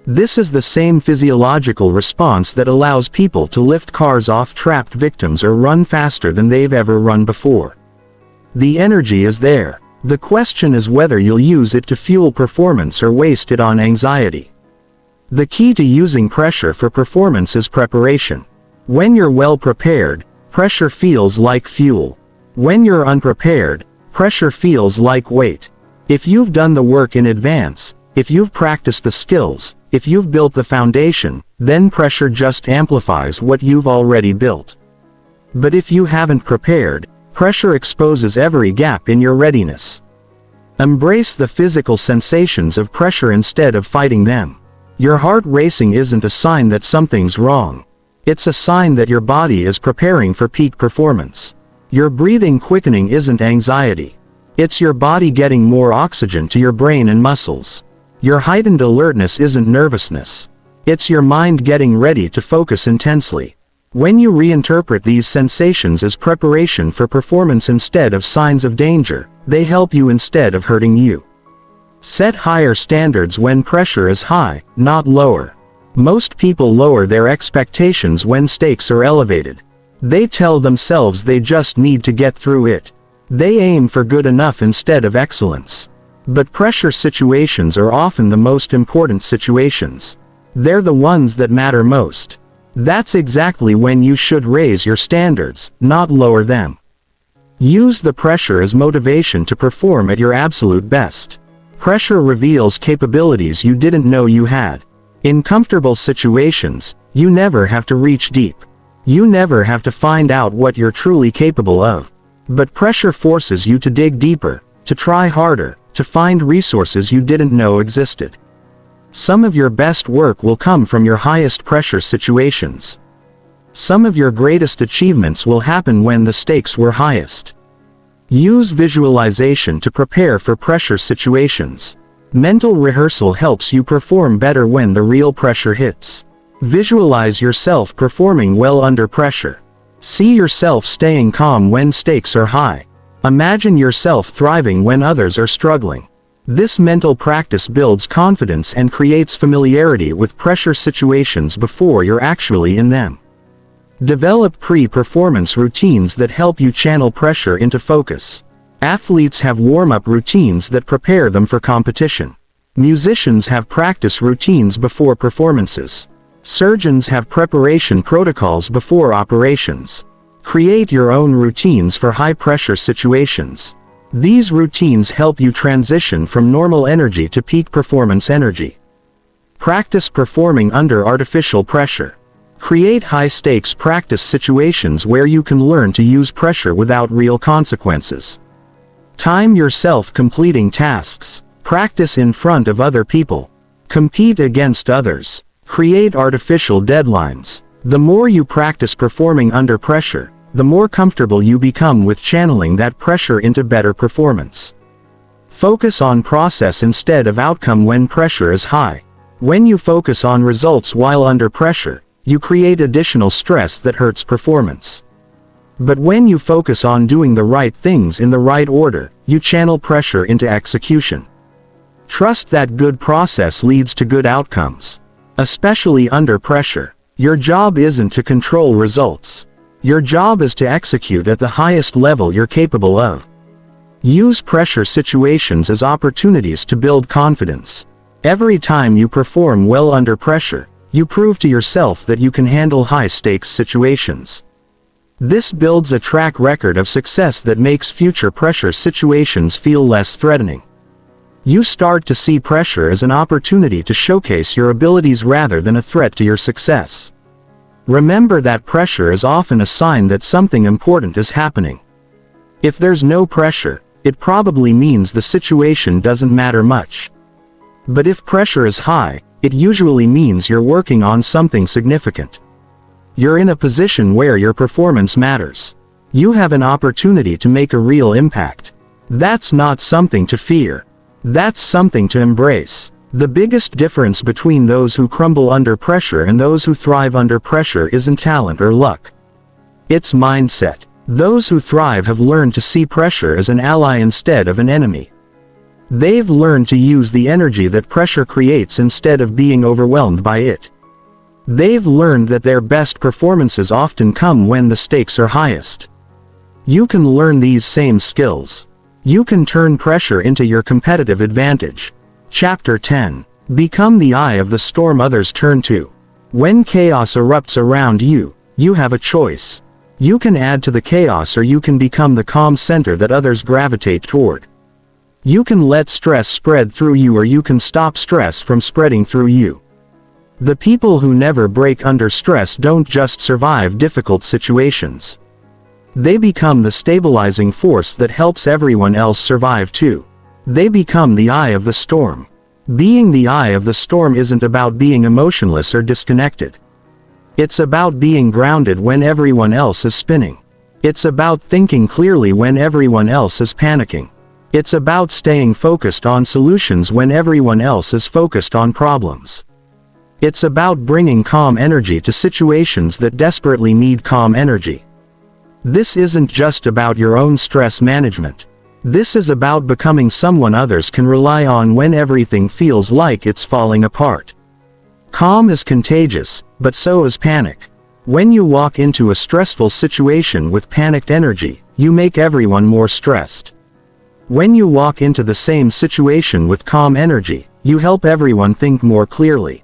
This is the same physiological response that allows people to lift cars off trapped victims or run faster than they've ever run before. The energy is there. The question is whether you'll use it to fuel performance or waste it on anxiety. The key to using pressure for performance is preparation. When you're well prepared, pressure feels like fuel. When you're unprepared, pressure feels like weight. If you've done the work in advance, if you've practiced the skills, if you've built the foundation, then pressure just amplifies what you've already built. But if you haven't prepared, pressure exposes every gap in your readiness. Embrace the physical sensations of pressure instead of fighting them. Your heart racing isn't a sign that something's wrong. It's a sign that your body is preparing for peak performance. Your breathing quickening isn't anxiety. It's your body getting more oxygen to your brain and muscles. Your heightened alertness isn't nervousness. It's your mind getting ready to focus intensely. When you reinterpret these sensations as preparation for performance instead of signs of danger, they help you instead of hurting you. Set higher standards when pressure is high, not lower. Most people lower their expectations when stakes are elevated. They tell themselves they just need to get through it. They aim for good enough instead of excellence. But pressure situations are often the most important situations. They're the ones that matter most. That's exactly when you should raise your standards, not lower them. Use the pressure as motivation to perform at your absolute best. Pressure reveals capabilities you didn't know you had. In comfortable situations, you never have to reach deep. You never have to find out what you're truly capable of. But pressure forces you to dig deeper, to try harder, to find resources you didn't know existed. Some of your best work will come from your highest pressure situations. Some of your greatest achievements will happen when the stakes were highest. Use visualization to prepare for pressure situations. Mental rehearsal helps you perform better when the real pressure hits. Visualize yourself performing well under pressure. See yourself staying calm when stakes are high. Imagine yourself thriving when others are struggling. This mental practice builds confidence and creates familiarity with pressure situations before you're actually in them. Develop pre-performance routines that help you channel pressure into focus. Athletes have warm-up routines that prepare them for competition. Musicians have practice routines before performances. Surgeons have preparation protocols before operations. Create your own routines for high-pressure situations. These routines help you transition from normal energy to peak performance energy. Practice performing under artificial pressure. Create high-stakes practice situations where you can learn to use pressure without real consequences. Time yourself completing tasks. Practice in front of other people. Compete against others. Create artificial deadlines. The more you practice performing under pressure, the more comfortable you become with channeling that pressure into better performance. Focus on process instead of outcome when pressure is high. When you focus on results while under pressure, you create additional stress that hurts performance. But when you focus on doing the right things in the right order, you channel pressure into execution. Trust that good process leads to good outcomes. Especially under pressure. Your job isn't to control results. Your job is to execute at the highest level you're capable of. Use pressure situations as opportunities to build confidence. Every time you perform well under pressure, you prove to yourself that you can handle high-stakes situations. This builds a track record of success that makes future pressure situations feel less threatening. You start to see pressure as an opportunity to showcase your abilities rather than a threat to your success. Remember that pressure is often a sign that something important is happening. If there's no pressure, it probably means the situation doesn't matter much. But if pressure is high, it usually means you're working on something significant. You're in a position where your performance matters. You have an opportunity to make a real impact. That's not something to fear. That's something to embrace. The biggest difference between those who crumble under pressure and those who thrive under pressure isn't talent or luck. It's mindset. Those who thrive have learned to see pressure as an ally instead of an enemy. They've learned to use the energy that pressure creates instead of being overwhelmed by it. They've learned that their best performances often come when the stakes are highest. You can learn these same skills. You can turn pressure into your competitive advantage. Chapter 10. Become the eye of the storm others turn to. When chaos erupts around you, you have a choice. You can add to the chaos or you can become the calm center that others gravitate toward. You can let stress spread through you or you can stop stress from spreading through you. The people who never break under stress don't just survive difficult situations. They become the stabilizing force that helps everyone else survive too. They become the eye of the storm. Being the eye of the storm isn't about being emotionless or disconnected. It's about being grounded when everyone else is spinning. It's about thinking clearly when everyone else is panicking. It's about staying focused on solutions when everyone else is focused on problems. It's about bringing calm energy to situations that desperately need calm energy. This isn't just about your own stress management. This is about becoming someone others can rely on when everything feels like it's falling apart. Calm is contagious, but so is panic. When you walk into a stressful situation with panicked energy, you make everyone more stressed. When you walk into the same situation with calm energy, you help everyone think more clearly.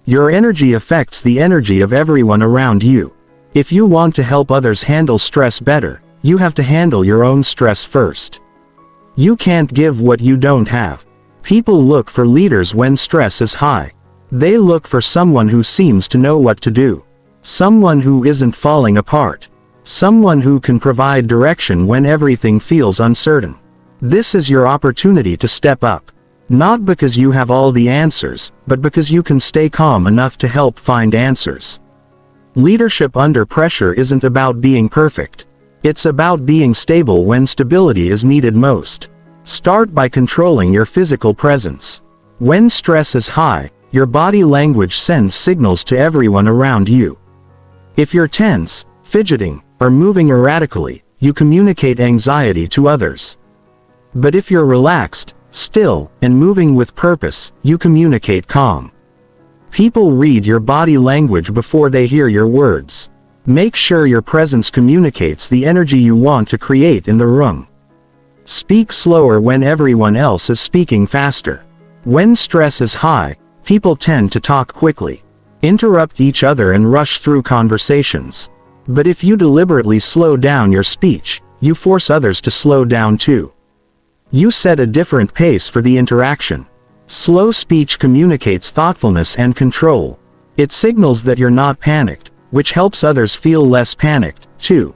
Your energy affects the energy of everyone around you. If you want to help others handle stress better, you have to handle your own stress first. You can't give what you don't have. People look for leaders when stress is high. They look for someone who seems to know what to do. Someone who isn't falling apart. Someone who can provide direction when everything feels uncertain. This is your opportunity to step up. Not because you have all the answers, but because you can stay calm enough to help find answers. Leadership under pressure isn't about being perfect. It's about being stable when stability is needed most. Start by controlling your physical presence. When stress is high, your body language sends signals to everyone around you. If you're tense, fidgeting, or moving erratically, you communicate anxiety to others. But if you're relaxed, still, and moving with purpose, you communicate calm. People read your body language before they hear your words. Make sure your presence communicates the energy you want to create in the room. Speak slower when everyone else is speaking faster. When stress is high, people tend to talk quickly, interrupt each other and rush through conversations. But if you deliberately slow down your speech, you force others to slow down too. You set a different pace for the interaction. Slow speech communicates thoughtfulness and control. It signals that you're not panicked, which helps others feel less panicked, too.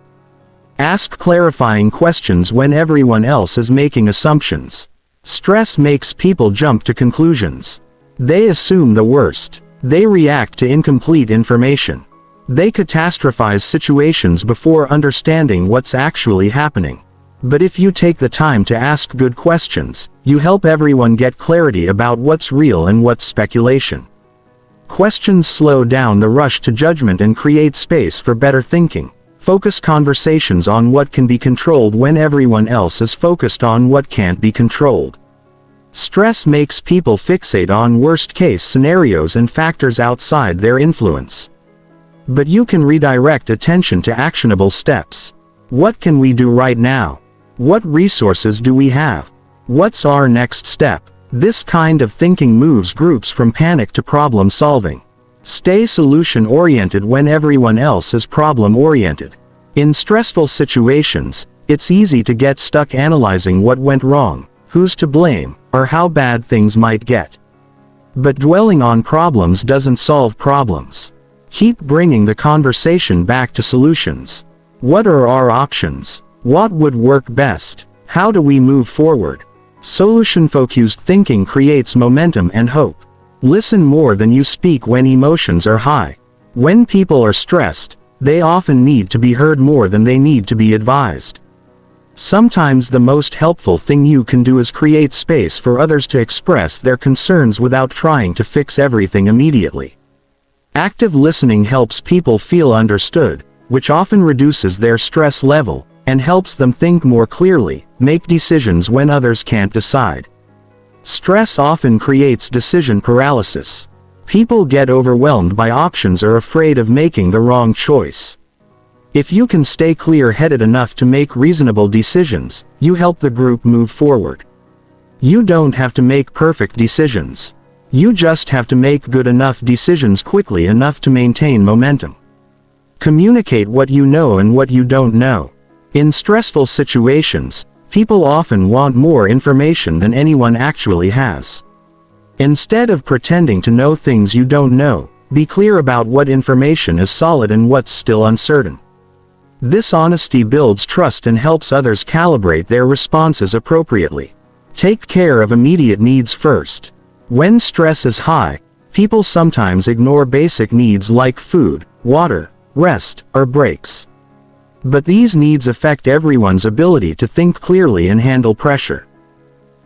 Ask clarifying questions when everyone else is making assumptions. Stress makes people jump to conclusions. They assume the worst. They react to incomplete information. They catastrophize situations before understanding what's actually happening. But if you take the time to ask good questions, you help everyone get clarity about what's real and what's speculation. Questions slow down the rush to judgment and create space for better thinking. Focus conversations on what can be controlled when everyone else is focused on what can't be controlled. Stress makes people fixate on worst-case scenarios and factors outside their influence. But you can redirect attention to actionable steps. What can we do right now? What resources do we have? What's our next step? This kind of thinking moves groups from panic to problem solving. Stay solution-oriented when everyone else is problem-oriented. In stressful situations, it's easy to get stuck analyzing what went wrong, who's to blame, or how bad things might get. But dwelling on problems doesn't solve problems. Keep bringing the conversation back to solutions. What are our options? What would work best? How do we move forward? Solution-focused thinking creates momentum and hope. Listen more than you speak when emotions are high. When people are stressed, they often need to be heard more than they need to be advised. Sometimes the most helpful thing you can do is create space for others to express their concerns without trying to fix everything immediately. Active listening helps people feel understood, which often reduces their stress level, and helps them think more clearly, make decisions when others can't decide. Stress often creates decision paralysis. People get overwhelmed by options or afraid of making the wrong choice. If you can stay clear-headed enough to make reasonable decisions, you help the group move forward. You don't have to make perfect decisions. You just have to make good enough decisions quickly enough to maintain momentum. Communicate what you know and what you don't know. In stressful situations, people often want more information than anyone actually has. Instead of pretending to know things you don't know, be clear about what information is solid and what's still uncertain. This honesty builds trust and helps others calibrate their responses appropriately. Take care of immediate needs first. When stress is high, people sometimes ignore basic needs like food, water, rest, or breaks. But these needs affect everyone's ability to think clearly and handle pressure.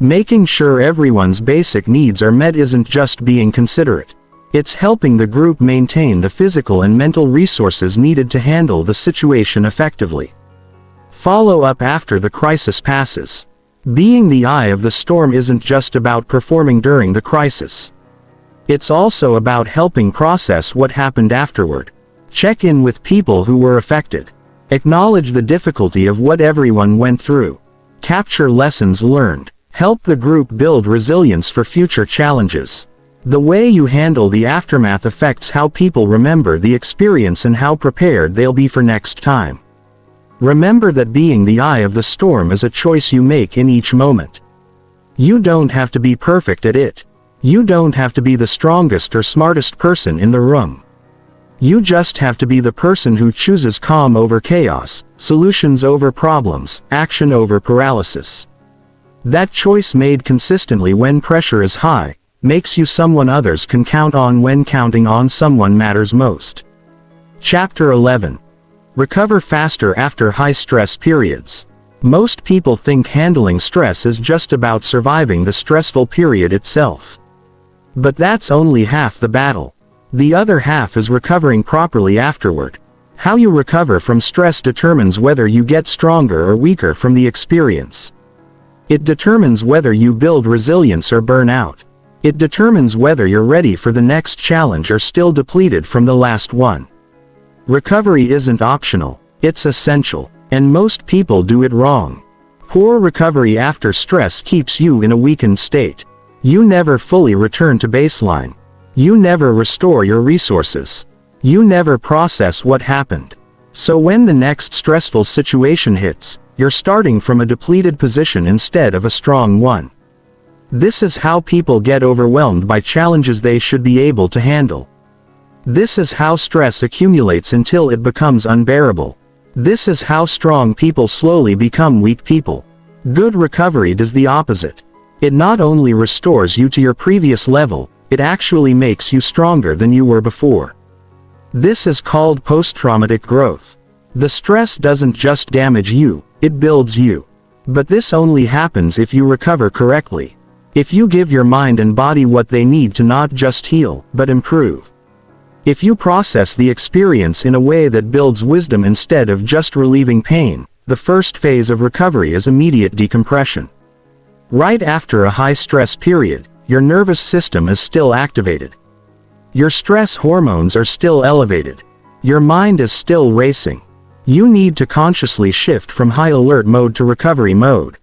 Making sure everyone's basic needs are met isn't just being considerate. It's helping the group maintain the physical and mental resources needed to handle the situation effectively. Follow up after the crisis passes. Being the eye of the storm isn't just about performing during the crisis. It's also about helping process what happened afterward. Check in with people who were affected. Acknowledge the difficulty of what everyone went through. Capture lessons learned. Help the group build resilience for future challenges. The way you handle the aftermath affects how people remember the experience and how prepared they'll be for next time. Remember that being the eye of the storm is a choice you make in each moment. You don't have to be perfect at it. You don't have to be the strongest or smartest person in the room. You just have to be the person who chooses calm over chaos, solutions over problems, action over paralysis. That choice made consistently when pressure is high, makes you someone others can count on when counting on someone matters most. Chapter 11. Recover faster after high-stress periods. Most people think handling stress is just about surviving the stressful period itself. But that's only half the battle. The other half is recovering properly afterward. How you recover from stress determines whether you get stronger or weaker from the experience. It determines whether you build resilience or burn out. It determines whether you're ready for the next challenge or still depleted from the last one. Recovery isn't optional, it's essential, and most people do it wrong. Poor recovery after stress keeps you in a weakened state. You never fully return to baseline. You never restore your resources. You never process what happened. So when the next stressful situation hits, you're starting from a depleted position instead of a strong one. This is how people get overwhelmed by challenges they should be able to handle. This is how stress accumulates until it becomes unbearable. This is how strong people slowly become weak people. Good recovery does the opposite. It not only restores you to your previous level, it actually makes you stronger than you were before. This is called post-traumatic growth. The stress doesn't just damage you, it builds you. But this only happens if you recover correctly. If you give your mind and body what they need to not just heal, but improve. If you process the experience in a way that builds wisdom instead of just relieving pain, the first phase of recovery is immediate decompression. Right after a high-stress period, your nervous system is still activated. Your stress hormones are still elevated. Your mind is still racing. You need to consciously shift from high alert mode to recovery mode.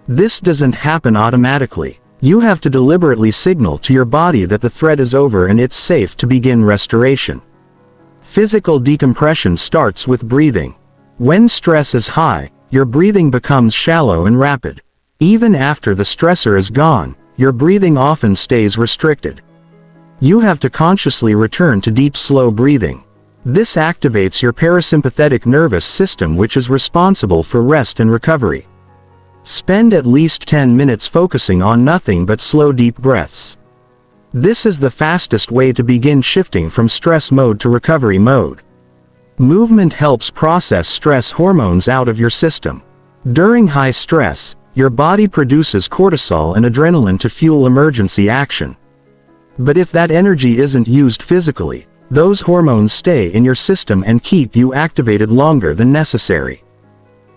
This doesn't happen automatically. You have to deliberately signal to your body that the threat is over and it's safe to begin restoration. Physical decompression starts with breathing. When stress is high, your breathing becomes shallow and rapid. Even after the stressor is gone, your breathing often stays restricted. You have to consciously return to deep, slow breathing. This activates your parasympathetic nervous system, which is responsible for rest and recovery. Spend at least 10 minutes focusing on nothing but slow, deep breaths. This is the fastest way to begin shifting from stress mode to recovery mode. Movement helps process stress hormones out of your system. During high stress, your body produces cortisol and adrenaline to fuel emergency action. But if that energy isn't used physically, those hormones stay in your system and keep you activated longer than necessary.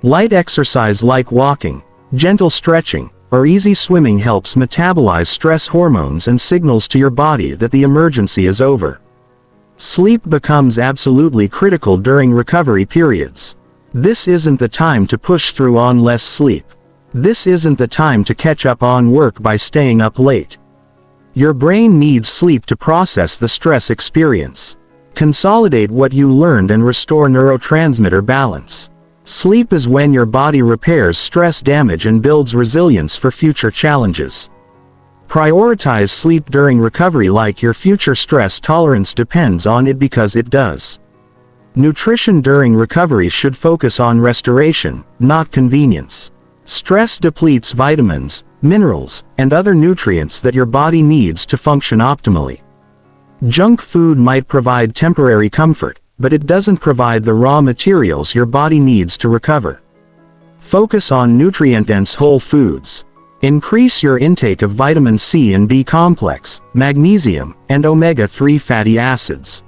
Light exercise like walking, gentle stretching, or easy swimming helps metabolize stress hormones and signals to your body that the emergency is over. Sleep becomes absolutely critical during recovery periods. This isn't the time to push through on less sleep. This isn't the time to catch up on work by staying up late. Your brain needs sleep to process the stress experience, consolidate what you learned, and restore neurotransmitter balance. Sleep is when your body repairs stress damage and builds resilience for future challenges. Prioritize sleep during recovery like your future stress tolerance depends on it, because it does. Nutrition during recovery should focus on restoration, not convenience. Stress depletes vitamins, minerals, and other nutrients that your body needs to function optimally. Junk food might provide temporary comfort, but it doesn't provide the raw materials your body needs to recover. Focus on nutrient-dense whole foods. Increase your intake of vitamin C and B complex, magnesium, and omega-3 fatty acids.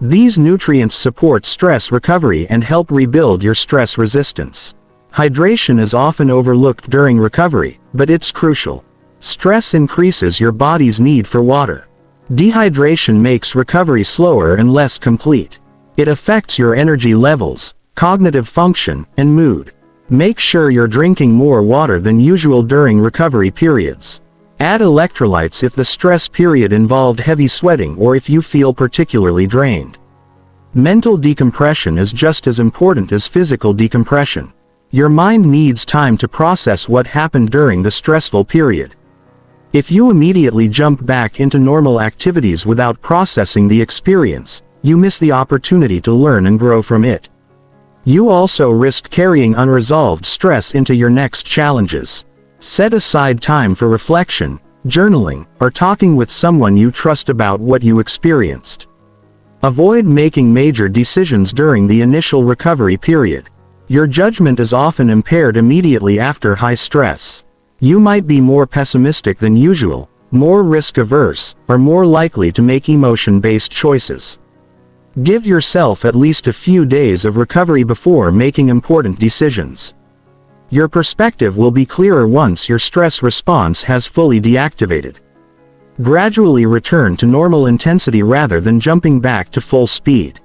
These nutrients support stress recovery and help rebuild your stress resistance. Hydration is often overlooked during recovery, but it's crucial. Stress increases your body's need for water. Dehydration makes recovery slower and less complete. It affects your energy levels, cognitive function, and mood. Make sure you're drinking more water than usual during recovery periods. Add electrolytes if the stress period involved heavy sweating or if you feel particularly drained. Mental decompression is just as important as physical decompression. Your mind needs time to process what happened during the stressful period. If you immediately jump back into normal activities without processing the experience, you miss the opportunity to learn and grow from it. You also risk carrying unresolved stress into your next challenges. Set aside time for reflection, journaling, or talking with someone you trust about what you experienced. Avoid making major decisions during the initial recovery period. Your judgment is often impaired immediately after high stress. You might be more pessimistic than usual, more risk-averse, or more likely to make emotion-based choices. Give yourself at least a few days of recovery before making important decisions. Your perspective will be clearer once your stress response has fully deactivated. Gradually return to normal intensity rather than jumping back to full speed.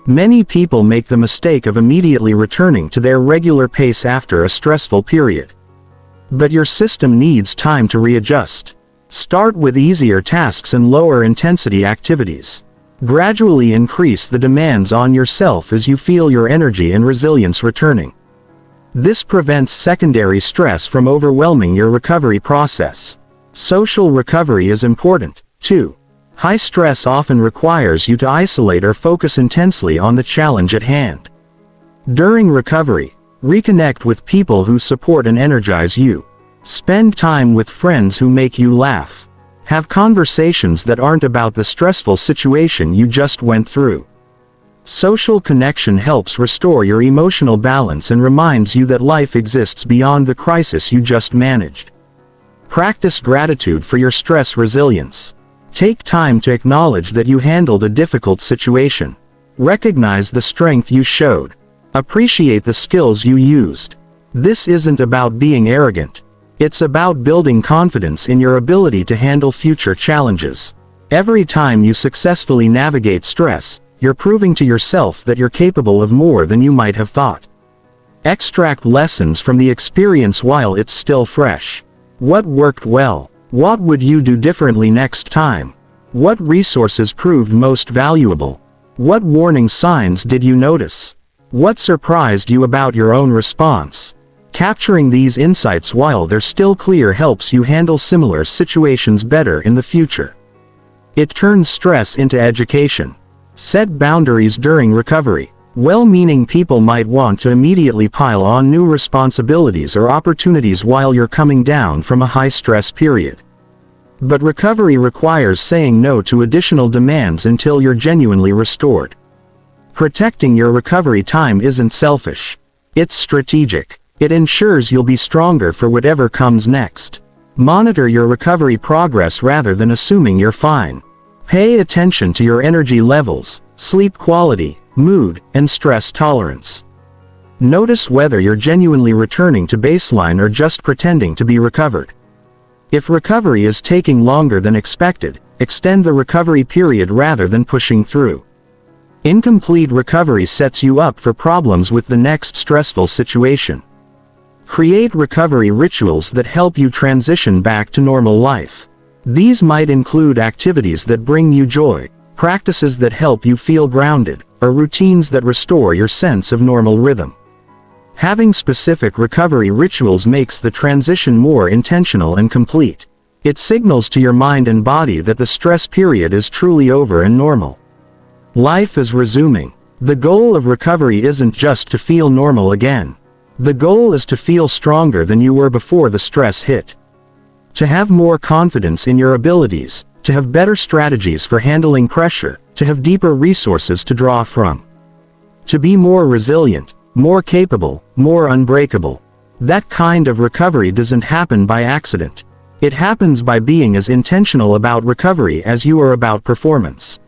Many people make the mistake of immediately returning to their regular pace after a stressful period. But your system needs time to readjust. Start with easier tasks and lower intensity activities. Gradually increase the demands on yourself as you feel your energy and resilience returning. This prevents secondary stress from overwhelming your recovery process. Social recovery is important, too. High stress often requires you to isolate or focus intensely on the challenge at hand. During recovery, reconnect with people who support and energize you. Spend time with friends who make you laugh. Have conversations that aren't about the stressful situation you just went through. Social connection helps restore your emotional balance and reminds you that life exists beyond the crisis you just managed. Practice gratitude for your stress resilience. Take time to acknowledge that you handled a difficult situation. Recognize the strength you showed. Appreciate the skills you used. This isn't about being arrogant. It's about building confidence in your ability to handle future challenges. Every time you successfully navigate stress, you're proving to yourself that you're capable of more than you might have thought. Extract lessons from the experience while it's still fresh. What worked well? What would you do differently next time? What resources proved most valuable? What warning signs did you notice? What surprised you about your own response? Capturing these insights while they're still clear helps you handle similar situations better in the future. It turns stress into education. Set boundaries during recovery. Well-meaning people might want to immediately pile on new responsibilities or opportunities while you're coming down from a high-stress period. But recovery requires saying no to additional demands until you're genuinely restored. Protecting your recovery time isn't selfish. It's strategic. It ensures you'll be stronger for whatever comes next. Monitor your recovery progress rather than assuming you're fine. Pay attention to your energy levels, sleep quality, mood, and stress tolerance. Notice whether you're genuinely returning to baseline or just pretending to be recovered. If recovery is taking longer than expected, extend the recovery period rather than pushing through. Incomplete recovery sets you up for problems with the next stressful situation. Create recovery rituals that help you transition back to normal life. These might include activities that bring you joy, practices that help you feel grounded, or routines that restore your sense of normal rhythm. Having specific recovery rituals makes the transition more intentional and complete. It signals to your mind and body that the stress period is truly over and normal. Life is resuming. The goal of recovery isn't just to feel normal again. The goal is to feel stronger than you were before the stress hit. To have more confidence in your abilities, to have better strategies for handling pressure, to have deeper resources to draw from. To be more resilient, more capable, more unbreakable. That kind of recovery doesn't happen by accident. It happens by being as intentional about recovery as you are about performance.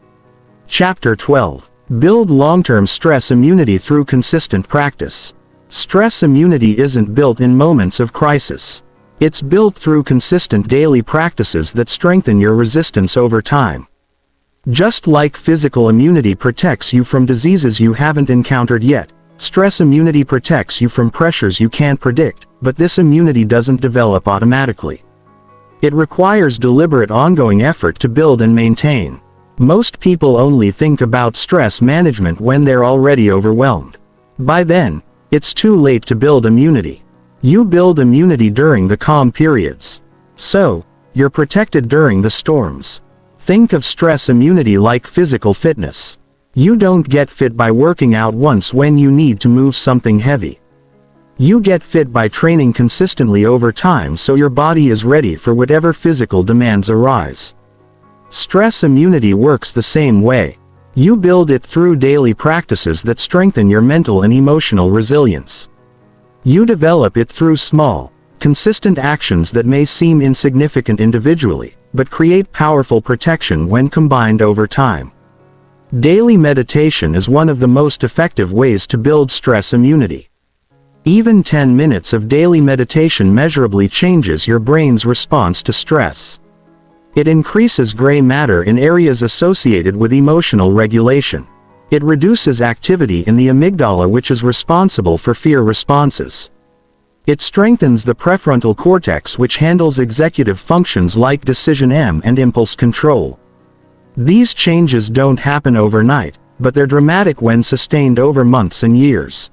Chapter 12. Build long-term stress immunity through consistent practice. Stress immunity isn't built in moments of crisis. It's built through consistent daily practices that strengthen your resistance over time. Just like physical immunity protects you from diseases you haven't encountered yet, stress immunity protects you from pressures you can't predict, but this immunity doesn't develop automatically. It requires deliberate ongoing effort to build and maintain. Most people only think about stress management when they're already overwhelmed. By then, it's too late to build immunity. You build immunity during the calm periods. So, you're protected during the storms. Think of stress immunity like physical fitness. You don't get fit by working out once when you need to move something heavy. You get fit by training consistently over time so your body is ready for whatever physical demands arise. Stress immunity works the same way. You build it through daily practices that strengthen your mental and emotional resilience. You develop it through small, consistent actions that may seem insignificant individually, but create powerful protection when combined over time. Daily meditation is one of the most effective ways to build stress immunity. Even 10 minutes of daily meditation measurably changes your brain's response to stress. It increases gray matter in areas associated with emotional regulation. It reduces activity in the amygdala, which is responsible for fear responses. It strengthens the prefrontal cortex, which handles executive functions like decision and impulse control. These changes don't happen overnight, but they're dramatic when sustained over months and years.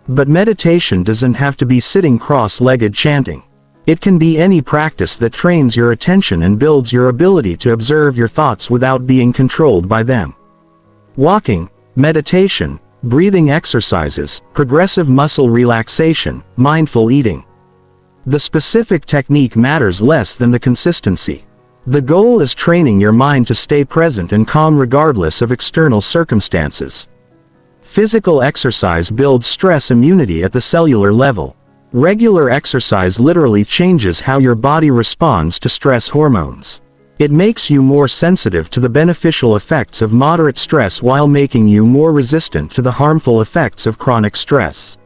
But meditation doesn't have to be sitting cross-legged chanting. It can be any practice that trains your attention and builds your ability to observe your thoughts without being controlled by them. Walking, meditation, breathing exercises, progressive muscle relaxation, mindful eating. The specific technique matters less than the consistency. The goal is training your mind to stay present and calm regardless of external circumstances. Physical exercise builds stress immunity at the cellular level. Regular exercise literally changes how your body responds to stress hormones. It makes you more sensitive to the beneficial effects of moderate stress while making you more resistant to the harmful effects of chronic stress.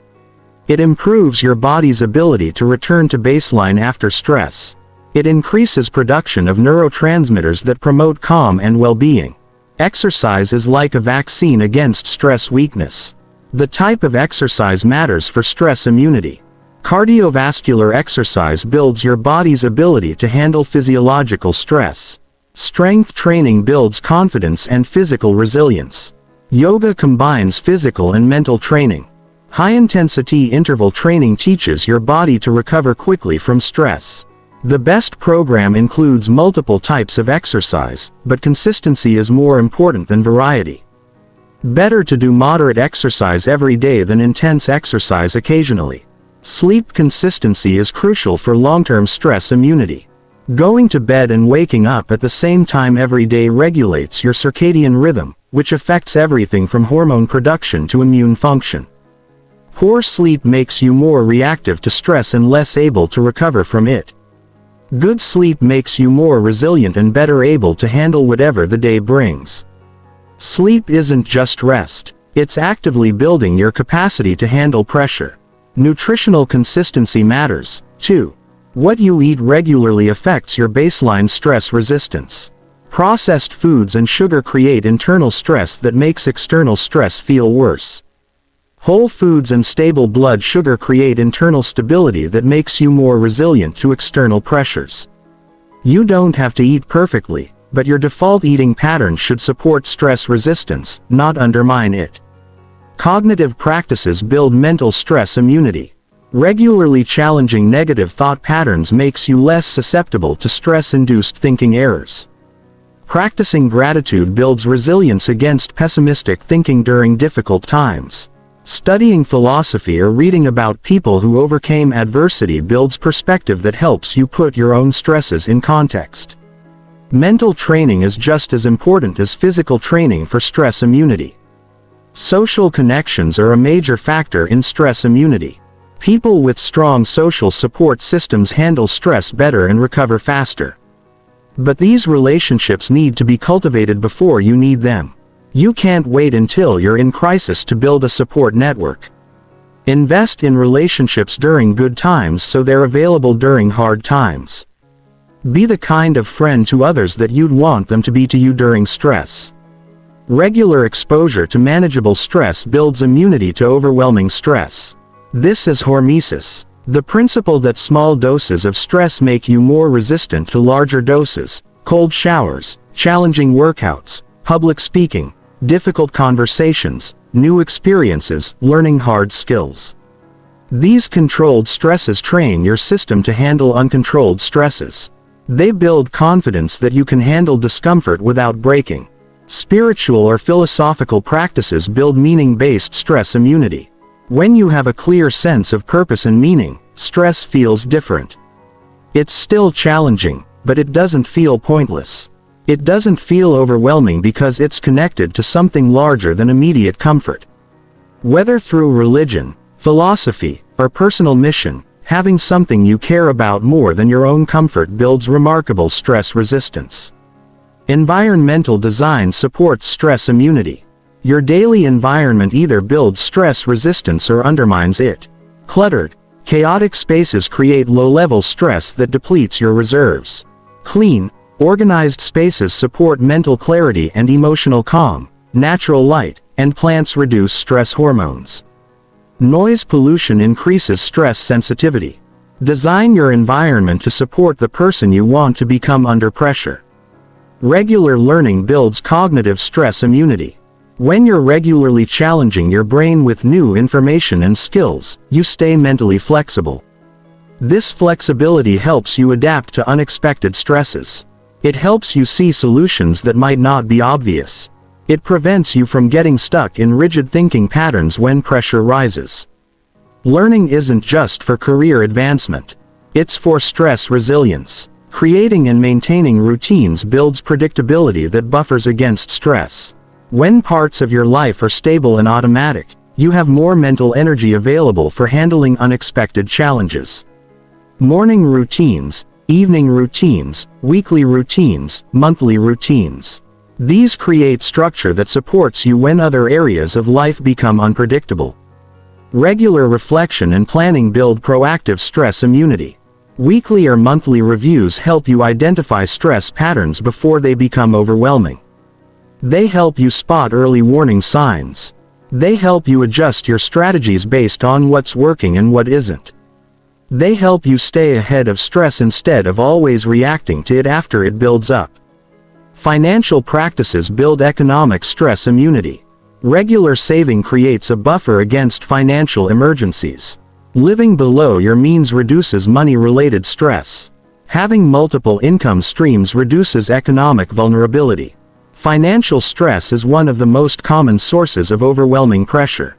It improves your body's ability to return to baseline after stress. It increases production of neurotransmitters that promote calm and well-being. Exercise is like a vaccine against stress weakness. The type of exercise matters for stress immunity. Cardiovascular exercise builds your body's ability to handle physiological stress. Strength training builds confidence and physical resilience. Yoga combines physical and mental training. High-intensity interval training teaches your body to recover quickly from stress. The best program includes multiple types of exercise, but consistency is more important than variety. Better to do moderate exercise every day than intense exercise occasionally. Sleep consistency is crucial for long-term stress immunity. Going to bed and waking up at the same time every day regulates your circadian rhythm, which affects everything from hormone production to immune function. Poor sleep makes you more reactive to stress and less able to recover from it. Good sleep makes you more resilient and better able to handle whatever the day brings. Sleep isn't just rest, it's actively building your capacity to handle pressure. Nutritional consistency matters, too. What you eat regularly affects your baseline stress resistance. Processed foods and sugar create internal stress that makes external stress feel worse. Whole foods and stable blood sugar create internal stability that makes you more resilient to external pressures. You don't have to eat perfectly, but your default eating pattern should support stress resistance, not undermine it. Cognitive practices build mental stress immunity. Regularly challenging negative thought patterns makes you less susceptible to stress-induced thinking errors. Practicing gratitude builds resilience against pessimistic thinking during difficult times. Studying philosophy or reading about people who overcame adversity builds perspective that helps you put your own stresses in context. Mental training is just as important as physical training for stress immunity. Social connections are a major factor in stress immunity. People with strong social support systems handle stress better and recover faster. But these relationships need to be cultivated before you need them. You can't wait until you're in crisis to build a support network. Invest in relationships during good times so they're available during hard times. Be the kind of friend to others that you'd want them to be to you during stress. Regular exposure to manageable stress builds immunity to overwhelming stress. This is hormesis, the principle that small doses of stress make you more resistant to larger doses. Cold showers, challenging workouts, public speaking, difficult conversations, new experiences, learning hard skills. These controlled stresses train your system to handle uncontrolled stresses. They build confidence that you can handle discomfort without breaking. Spiritual or philosophical practices build meaning-based stress immunity. When you have a clear sense of purpose and meaning, stress feels different. It's still challenging, but it doesn't feel pointless. It doesn't feel overwhelming because it's connected to something larger than immediate comfort. Whether through religion, philosophy, or personal mission, having something you care about more than your own comfort builds remarkable stress resistance. Environmental design supports stress immunity. Your daily environment either builds stress resistance or undermines it. Cluttered, chaotic spaces create low-level stress that depletes your reserves. Clean, organized spaces support mental clarity and emotional calm. Natural light and plants reduce stress hormones. Noise pollution increases stress sensitivity. Design your environment to support the person you want to become under pressure. Regular learning builds cognitive stress immunity. When you're regularly challenging your brain with new information and skills, you stay mentally flexible. This flexibility helps you adapt to unexpected stresses. It helps you see solutions that might not be obvious. It prevents you from getting stuck in rigid thinking patterns when pressure rises. Learning isn't just for career advancement. It's for stress resilience. Creating and maintaining routines builds predictability that buffers against stress. When parts of your life are stable and automatic, you have more mental energy available for handling unexpected challenges. Morning routines, evening routines, weekly routines, monthly routines. These create structure that supports you when other areas of life become unpredictable. Regular reflection and planning build proactive stress immunity. Weekly or monthly reviews help you identify stress patterns before they become overwhelming. They help you spot early warning signs. They help you adjust your strategies based on what's working and what isn't. They help you stay ahead of stress instead of always reacting to it after it builds up. Financial practices build economic stress immunity. Regular saving creates a buffer against financial emergencies. Living below your means reduces money-related stress. Having multiple income streams reduces economic vulnerability. Financial stress is one of the most common sources of overwhelming pressure.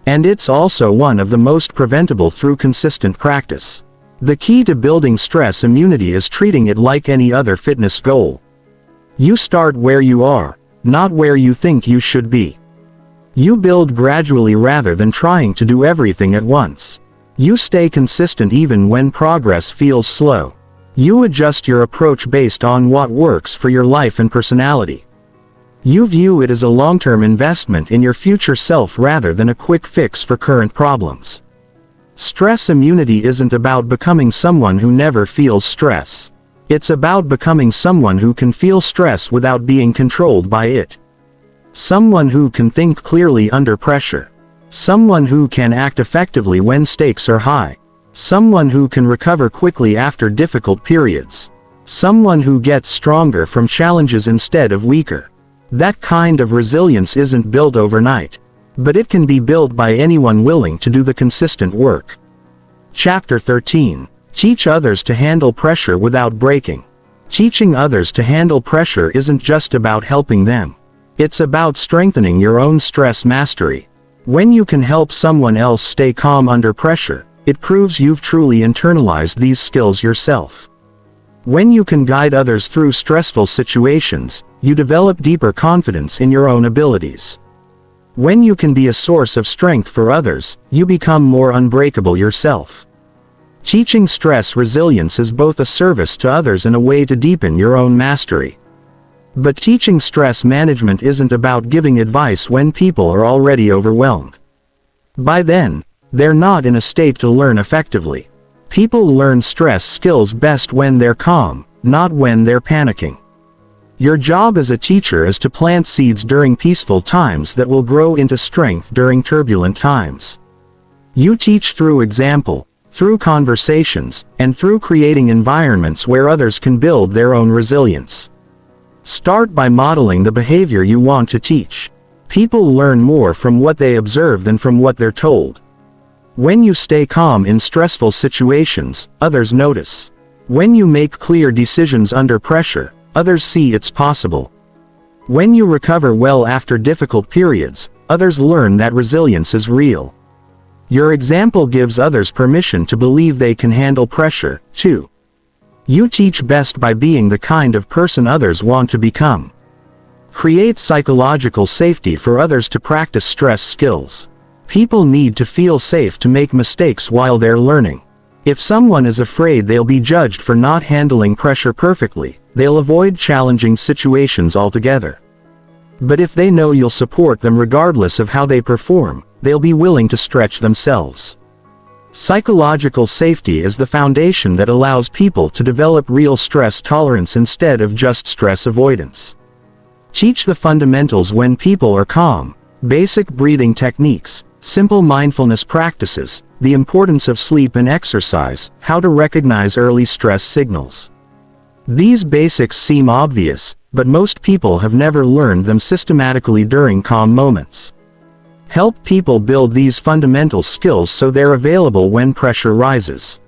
And it's also one of the most preventable through consistent practice. The key to building stress immunity is treating it like any other fitness goal. You start where you are, not where you think you should be. You build gradually rather than trying to do everything at once. You stay consistent even when progress feels slow. You adjust your approach based on what works for your life and personality. You view it as a long-term investment in your future self rather than a quick fix for current problems. Stress immunity isn't about becoming someone who never feels stress. It's about becoming someone who can feel stress without being controlled by it. Someone who can think clearly under pressure. Someone who can act effectively when stakes are high. Someone who can recover quickly after difficult periods. Someone who gets stronger from challenges instead of weaker. That kind of resilience isn't built overnight, but it can be built by anyone willing to do the consistent work. Chapter 13. Teach others to handle pressure without breaking. Teaching others to handle pressure isn't just about helping them. It's about strengthening your own stress mastery. When you can help someone else stay calm under pressure, it proves you've truly internalized these skills yourself. When you can guide others through stressful situations, you develop deeper confidence in your own abilities. When you can be a source of strength for others, you become more unbreakable yourself. Teaching stress resilience is both a service to others and a way to deepen your own mastery. But teaching stress management isn't about giving advice when people are already overwhelmed. By then, they're not in a state to learn effectively. People learn stress skills best when they're calm, not when they're panicking. Your job as a teacher is to plant seeds during peaceful times that will grow into strength during turbulent times. You teach through example, through conversations, and through creating environments where others can build their own resilience. Start by modeling the behavior you want to teach. People learn more from what they observe than from what they're told. When you stay calm in stressful situations, others notice. When you make clear decisions under pressure, others see it's possible. When you recover well after difficult periods, others learn that resilience is real. Your example gives others permission to believe they can handle pressure, too. You teach best by being the kind of person others want to become. Create psychological safety for others to practice stress skills. People need to feel safe to make mistakes while they're learning. If someone is afraid they'll be judged for not handling pressure perfectly, they'll avoid challenging situations altogether. But if they know you'll support them regardless of how they perform, they'll be willing to stretch themselves. Psychological safety is the foundation that allows people to develop real stress tolerance instead of just stress avoidance. Teach the fundamentals when people are calm, basic breathing techniques, simple mindfulness practices, the importance of sleep and exercise, how to recognize early stress signals. These basics seem obvious, but most people have never learned them systematically during calm moments. Help people build these fundamental skills so they're available when pressure rises.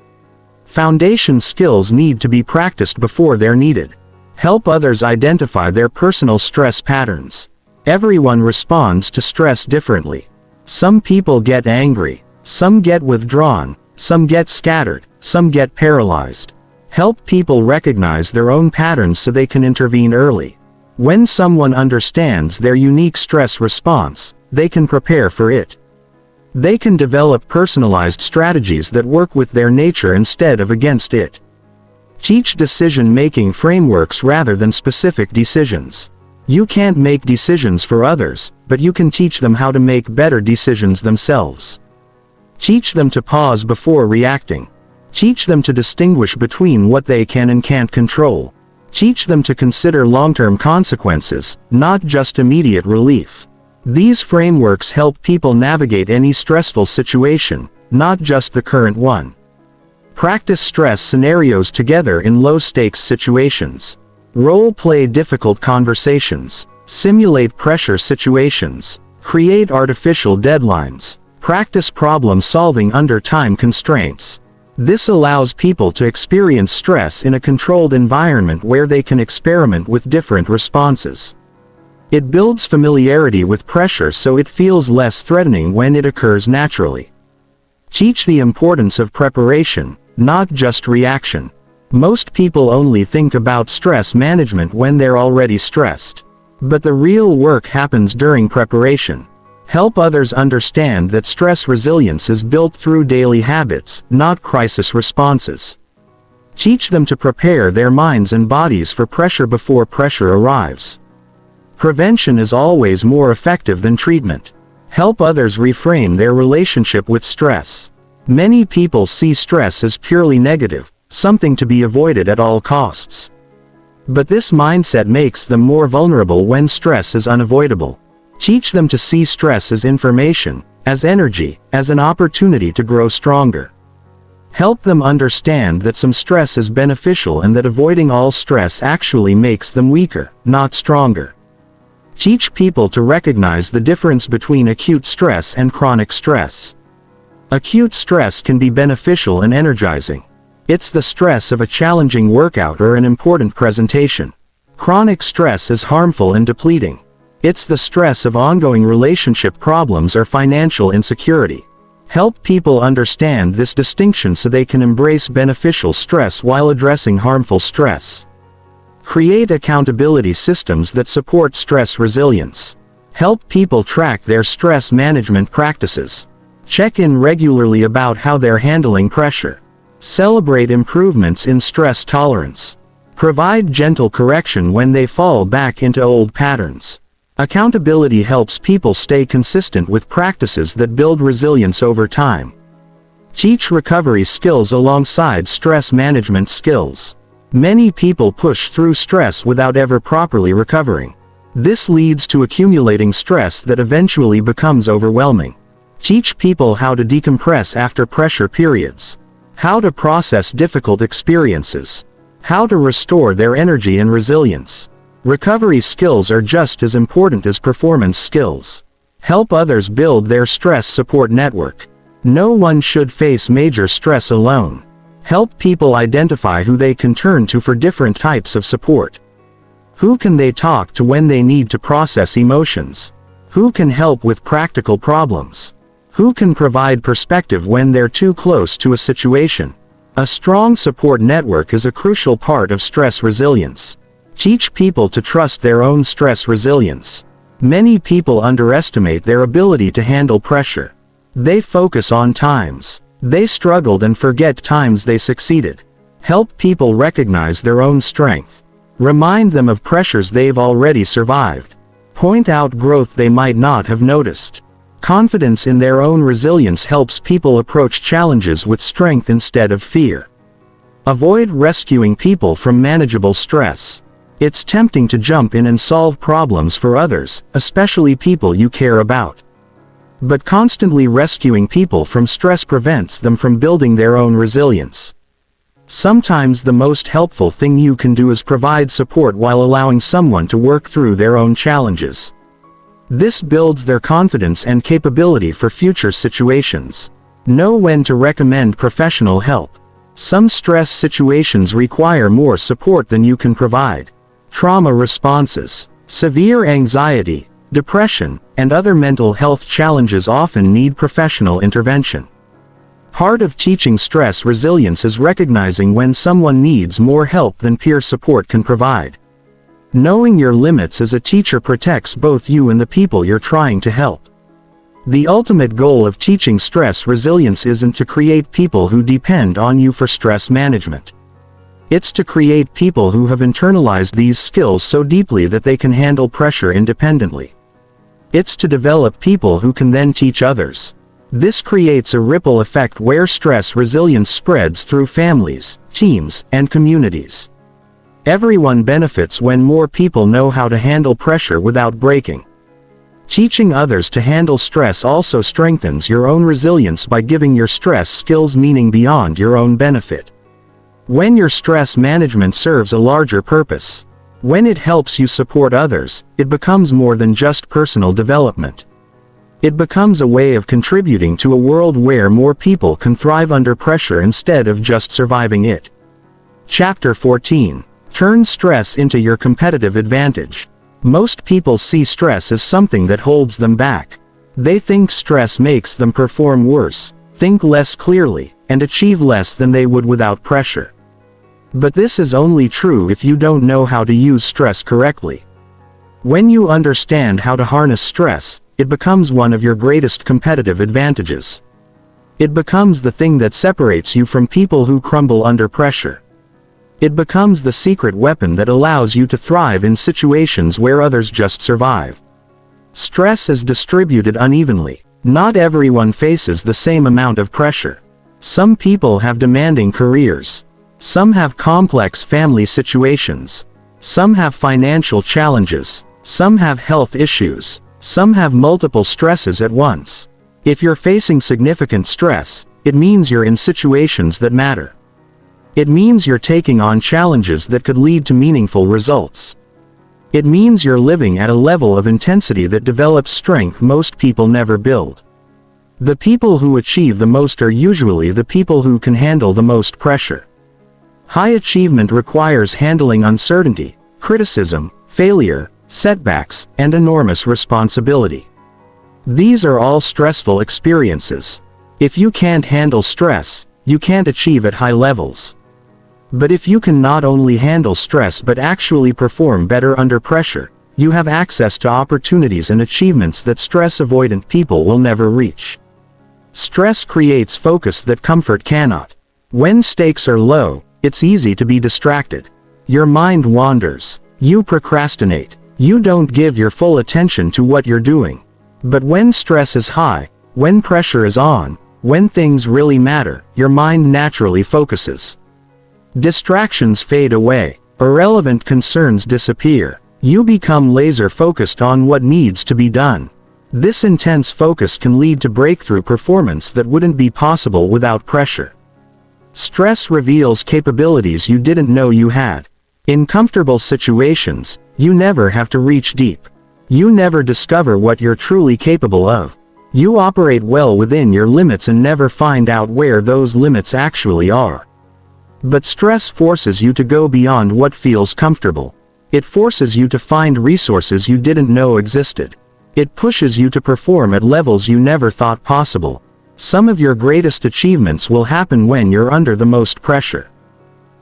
Foundation skills need to be practiced before they're needed. Help others identify their personal stress patterns. Everyone responds to stress differently. Some people get angry, some get withdrawn, some get scattered, some get paralyzed. Help people recognize their own patterns so they can intervene early. When someone understands their unique stress response, they can prepare for it. They can develop personalized strategies that work with their nature instead of against it. Teach decision-making frameworks rather than specific decisions. You can't make decisions for others, but you can teach them how to make better decisions themselves. Teach them to pause before reacting. Teach them to distinguish between what they can and can't control. Teach them to consider long-term consequences, not just immediate relief. These frameworks help people navigate any stressful situation, not just the current one. Practice stress scenarios together in low-stakes situations. Role-play difficult conversations. Simulate pressure situations. Create artificial deadlines. Practice problem solving under time constraints. This allows people to experience stress in a controlled environment where they can experiment with different responses. It builds familiarity with pressure so it feels less threatening when it occurs naturally. Teach the importance of preparation, not just reaction. Most people only think about stress management when they're already stressed. But the real work happens during preparation. Help others understand that stress resilience is built through daily habits, not crisis responses. Teach them to prepare their minds and bodies for pressure before pressure arrives. Prevention is always more effective than treatment. Help others reframe their relationship with stress. Many people see stress as purely negative, something to be avoided at all costs. But this mindset makes them more vulnerable when stress is unavoidable. Teach them to see stress as information, as energy, as an opportunity to grow stronger. Help them understand that some stress is beneficial and that avoiding all stress actually makes them weaker, not stronger. Teach people to recognize the difference between acute stress and chronic stress. Acute stress can be beneficial and energizing. It's the stress of a challenging workout or an important presentation. Chronic stress is harmful and depleting. It's the stress of ongoing relationship problems or financial insecurity. Help people understand this distinction so they can embrace beneficial stress while addressing harmful stress. Create accountability systems that support stress resilience. Help people track their stress management practices. Check in regularly about how they're handling pressure. Celebrate improvements in stress tolerance. Provide gentle correction when they fall back into old patterns. Accountability helps people stay consistent with practices that build resilience over time. Teach recovery skills alongside stress management skills. Many people push through stress without ever properly recovering. This leads to accumulating stress that eventually becomes overwhelming. Teach people how to decompress after pressure periods. How to process difficult experiences. How to restore their energy and resilience. Recovery skills are just as important as performance skills. Help others build their stress support network. No one should face major stress alone. Help people identify who they can turn to for different types of support. Who can they talk to when they need to process emotions? Who can help with practical problems? Who can provide perspective when they're too close to a situation? A strong support network is a crucial part of stress resilience. Teach people to trust their own stress resilience. Many people underestimate their ability to handle pressure. They focus on times they struggled and forget times they succeeded. Help people recognize their own strength. Remind them of pressures they've already survived. Point out growth they might not have noticed. Confidence in their own resilience helps people approach challenges with strength instead of fear. Avoid rescuing people from manageable stress. It's tempting to jump in and solve problems for others, especially people you care about. But constantly rescuing people from stress prevents them from building their own resilience. Sometimes the most helpful thing you can do is provide support while allowing someone to work through their own challenges. This builds their confidence and capability for future situations. Know when to recommend professional help. Some stress situations require more support than you can provide. Trauma responses, severe anxiety, depression, and other mental health challenges often need professional intervention. Part of teaching stress resilience is recognizing when someone needs more help than peer support can provide. Knowing your limits as a teacher protects both you and the people you're trying to help. The ultimate goal of teaching stress resilience isn't to create people who depend on you for stress management. It's to create people who have internalized these skills so deeply that they can handle pressure independently. It's to develop people who can then teach others. This creates a ripple effect where stress resilience spreads through families, teams, and communities. Everyone benefits when more people know how to handle pressure without breaking. Teaching others to handle stress also strengthens your own resilience by giving your stress skills meaning beyond your own benefit. When your stress management serves a larger purpose, when it helps you support others, it becomes more than just personal development. It becomes a way of contributing to a world where more people can thrive under pressure instead of just surviving it. Chapter 14. Turn stress into your competitive advantage. Most people see stress as something that holds them back. They think stress makes them perform worse, think less clearly, and achieve less than they would without pressure. But this is only true if you don't know how to use stress correctly. When you understand how to harness stress, it becomes one of your greatest competitive advantages. It becomes the thing that separates you from people who crumble under pressure. It becomes the secret weapon that allows you to thrive in situations where others just survive. Stress is distributed unevenly. Not everyone faces the same amount of pressure. Some people have demanding careers. Some have complex family situations. Some have financial challenges. Some have health issues. Some have multiple stresses at once. If you're facing significant stress, it means you're in situations that matter. It means you're taking on challenges that could lead to meaningful results. It means you're living at a level of intensity that develops strength most people never build. The people who achieve the most are usually the people who can handle the most pressure. High achievement requires handling uncertainty, criticism, failure, setbacks, and enormous responsibility. These are all stressful experiences. If you can't handle stress, you can't achieve at high levels. But if you can not only handle stress but actually perform better under pressure, you have access to opportunities and achievements that stress-avoidant people will never reach. Stress creates focus that comfort cannot. When stakes are low, it's easy to be distracted. Your mind wanders. You procrastinate. You don't give your full attention to what you're doing. But when stress is high, when pressure is on, when things really matter, your mind naturally focuses. Distractions fade away. Irrelevant concerns disappear. You become laser-focused on what needs to be done. This intense focus can lead to breakthrough performance that wouldn't be possible without pressure. Stress reveals capabilities you didn't know you had. In comfortable situations, you never have to reach deep. You never discover what you're truly capable of. You operate well within your limits and never find out where those limits actually are. But stress forces you to go beyond what feels comfortable. It forces you to find resources you didn't know existed. It pushes you to perform at levels you never thought possible. Some of your greatest achievements will happen when you're under the most pressure.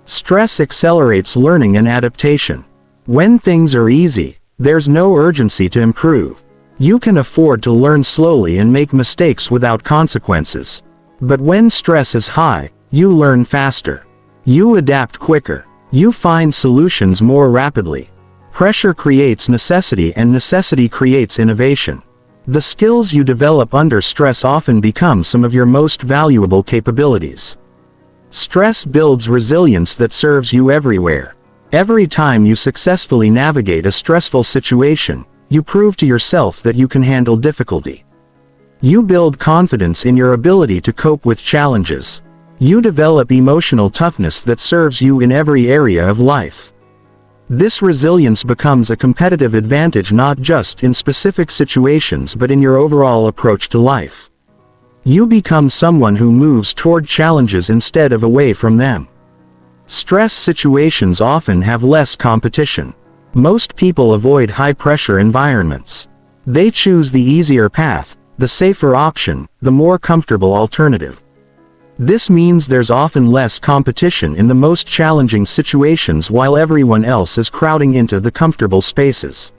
Stress accelerates learning and adaptation. When things are easy, there's no urgency to improve. You can afford to learn slowly and make mistakes without consequences. But when stress is high, you learn faster. You adapt quicker. You find solutions more rapidly. Pressure creates necessity and necessity creates innovation. The skills you develop under stress often become some of your most valuable capabilities. Stress builds resilience that serves you everywhere. Every time you successfully navigate a stressful situation, you prove to yourself that you can handle difficulty. You build confidence in your ability to cope with challenges. You develop emotional toughness that serves you in every area of life. This resilience becomes a competitive advantage not just in specific situations but in your overall approach to life. You become someone who moves toward challenges instead of away from them. Stress situations often have less competition. Most people avoid high-pressure environments. They choose the easier path, the safer option, the more comfortable alternative. This means there's often less competition in the most challenging situations while everyone else is crowding into the comfortable spaces.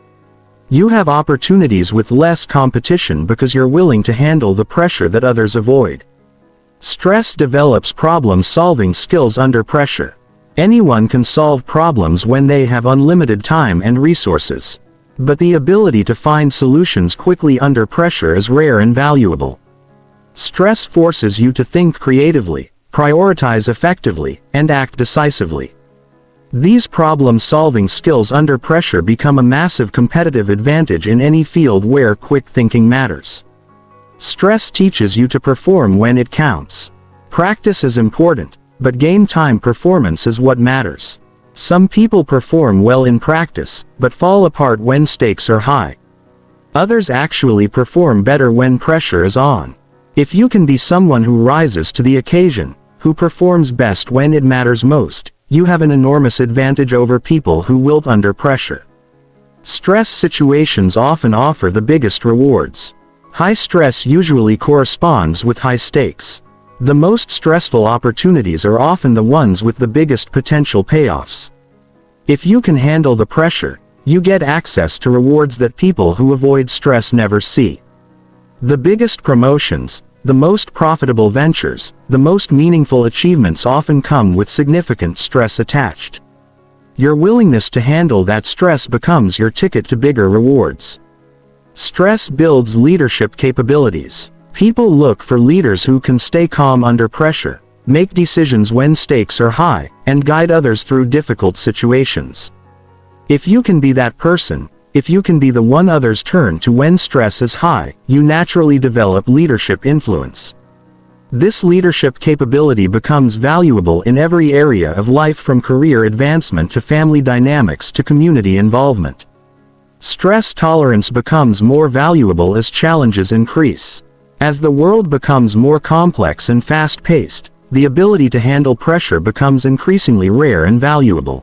You have opportunities with less competition because you're willing to handle the pressure that others avoid. Stress develops problem-solving skills under pressure. Anyone can solve problems when they have unlimited time and resources. But the ability to find solutions quickly under pressure is rare and valuable. Stress forces you to think creatively, prioritize effectively, and act decisively. These problem-solving skills under pressure become a massive competitive advantage in any field where quick thinking matters. Stress teaches you to perform when it counts. Practice is important, but game-time performance is what matters. Some people perform well in practice, but fall apart when stakes are high. Others actually perform better when pressure is on. If you can be someone who rises to the occasion, who performs best when it matters most, you have an enormous advantage over people who wilt under pressure. Stress situations often offer the biggest rewards. High stress usually corresponds with high stakes. The most stressful opportunities are often the ones with the biggest potential payoffs. If you can handle the pressure, you get access to rewards that people who avoid stress never see. The biggest promotions, the most profitable ventures, the most meaningful achievements often come with significant stress attached. Your willingness to handle that stress becomes your ticket to bigger rewards. Stress builds leadership capabilities. People look for leaders who can stay calm under pressure, make decisions when stakes are high, and guide others through difficult situations. If you can be that person, if you can be the one others turn to when stress is high, you naturally develop leadership influence. This leadership capability becomes valuable in every area of life, from career advancement to family dynamics to community involvement. Stress tolerance becomes more valuable as challenges increase. As the world becomes more complex and fast-paced, the ability to handle pressure becomes increasingly rare and valuable.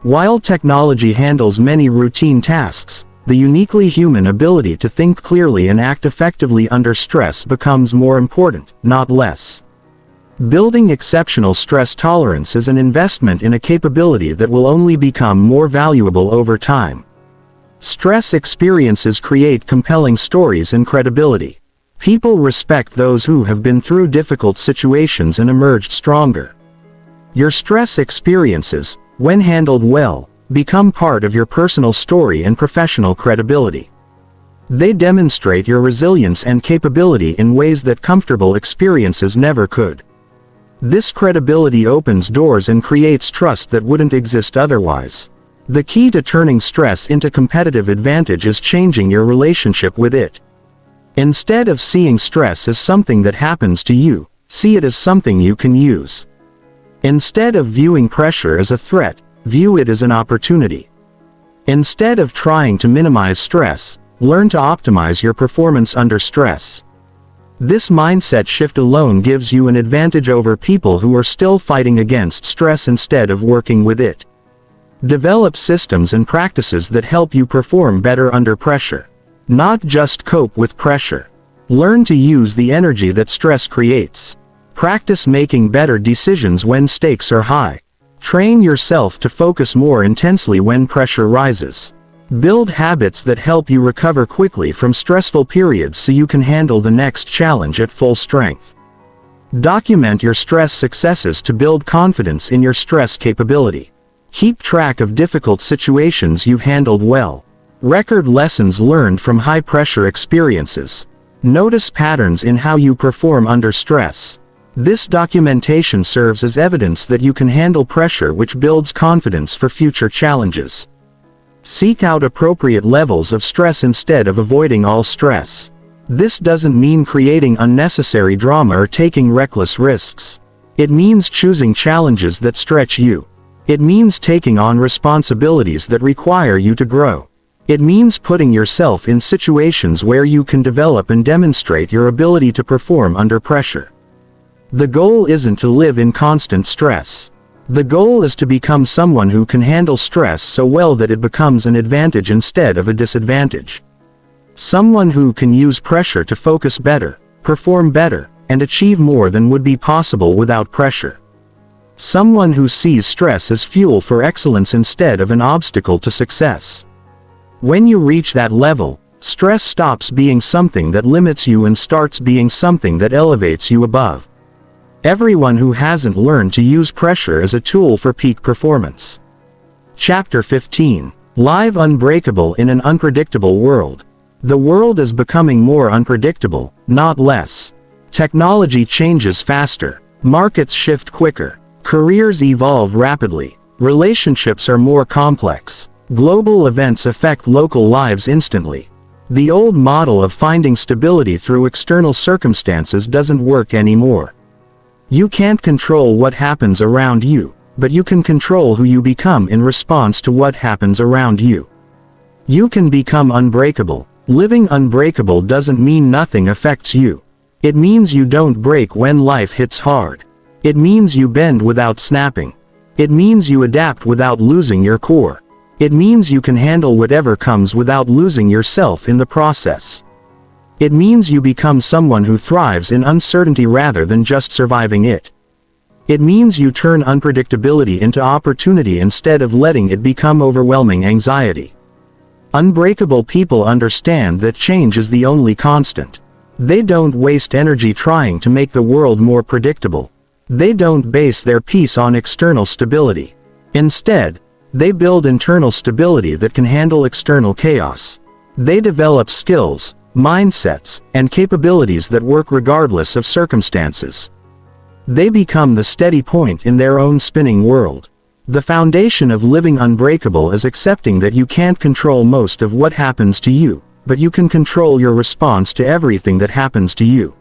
While technology handles many routine tasks, the uniquely human ability to think clearly and act effectively under stress becomes more important, not less. Building exceptional stress tolerance is an investment in a capability that will only become more valuable over time. Stress experiences create compelling stories and credibility. People respect those who have been through difficult situations and emerged stronger. Your stress experiences, when handled well, become part of your personal story and professional credibility. They demonstrate your resilience and capability in ways that comfortable experiences never could. This credibility opens doors and creates trust that wouldn't exist otherwise. The key to turning stress into competitive advantage is changing your relationship with it. Instead of seeing stress as something that happens to you, see it as something you can use. Instead of viewing pressure as a threat, view it as an opportunity. Instead of trying to minimize stress, learn to optimize your performance under stress. This mindset shift alone gives you an advantage over people who are still fighting against stress instead of working with it. Develop systems and practices that help you perform better under pressure. Not just cope with pressure. Learn to use the energy that stress creates. Practice making better decisions when stakes are high. Train yourself to focus more intensely when pressure rises. Build habits that help you recover quickly from stressful periods so you can handle the next challenge at full strength. Document your stress successes to build confidence in your stress capability. Keep track of difficult situations you've handled well. Record lessons learned from high-pressure experiences. Notice patterns in how you perform under stress. This documentation serves as evidence that you can handle pressure, which builds confidence for future challenges. Seek out appropriate levels of stress instead of avoiding all stress. This doesn't mean creating unnecessary drama or taking reckless risks. It means choosing challenges that stretch you. It means taking on responsibilities that require you to grow. It means putting yourself in situations where you can develop and demonstrate your ability to perform under pressure. The goal isn't to live in constant stress. The goal is to become someone who can handle stress so well that it becomes an advantage instead of a disadvantage. Someone who can use pressure to focus better, perform better, and achieve more than would be possible without pressure. Someone who sees stress as fuel for excellence instead of an obstacle to success. When you reach that level, stress stops being something that limits you and starts being something that elevates you above. Everyone who hasn't learned to use pressure as a tool for peak performance. Chapter 15. Live unbreakable in an unpredictable world. The world is becoming more unpredictable, not less. Technology changes faster. Markets shift quicker. Careers evolve rapidly. Relationships are more complex. Global events affect local lives instantly. The old model of finding stability through external circumstances doesn't work anymore. You can't control what happens around you, but you can control who you become in response to what happens around you. You can become unbreakable. Living unbreakable doesn't mean nothing affects you. It means you don't break when life hits hard. It means you bend without snapping. It means you adapt without losing your core. It means you can handle whatever comes without losing yourself in the process. It means you become someone who thrives in uncertainty rather than just surviving it. It means you turn unpredictability into opportunity instead of letting it become overwhelming anxiety. Unbreakable people understand that change is the only constant. They don't waste energy trying to make the world more predictable. They don't base their peace on external stability. Instead, they build internal stability that can handle external chaos. They develop skills, mindsets, and capabilities that work regardless of circumstances. They become the steady point in their own spinning world. The foundation of living unbreakable is accepting that you can't control most of what happens to you, but you can control your response to everything that happens to you.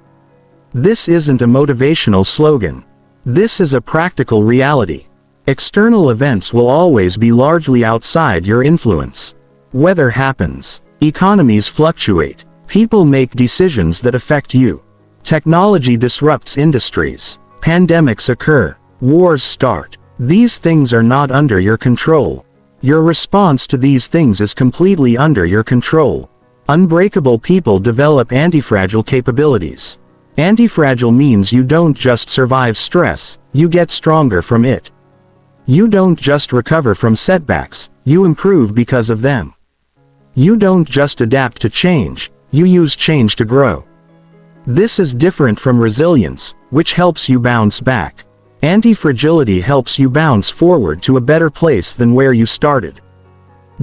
This isn't a motivational slogan. This is a practical reality. External events will always be largely outside your influence. Weather happens. Economies fluctuate. People make decisions that affect you. Technology disrupts industries. Pandemics occur. Wars start. These things are not under your control. Your response to these things is completely under your control. Unbreakable people develop antifragile capabilities. Antifragile means you don't just survive stress, you get stronger from it. You don't just recover from setbacks, you improve because of them. You don't just adapt to change, you use change to grow. This is different from resilience, which helps you bounce back. Anti-fragility helps you bounce forward to a better place than where you started.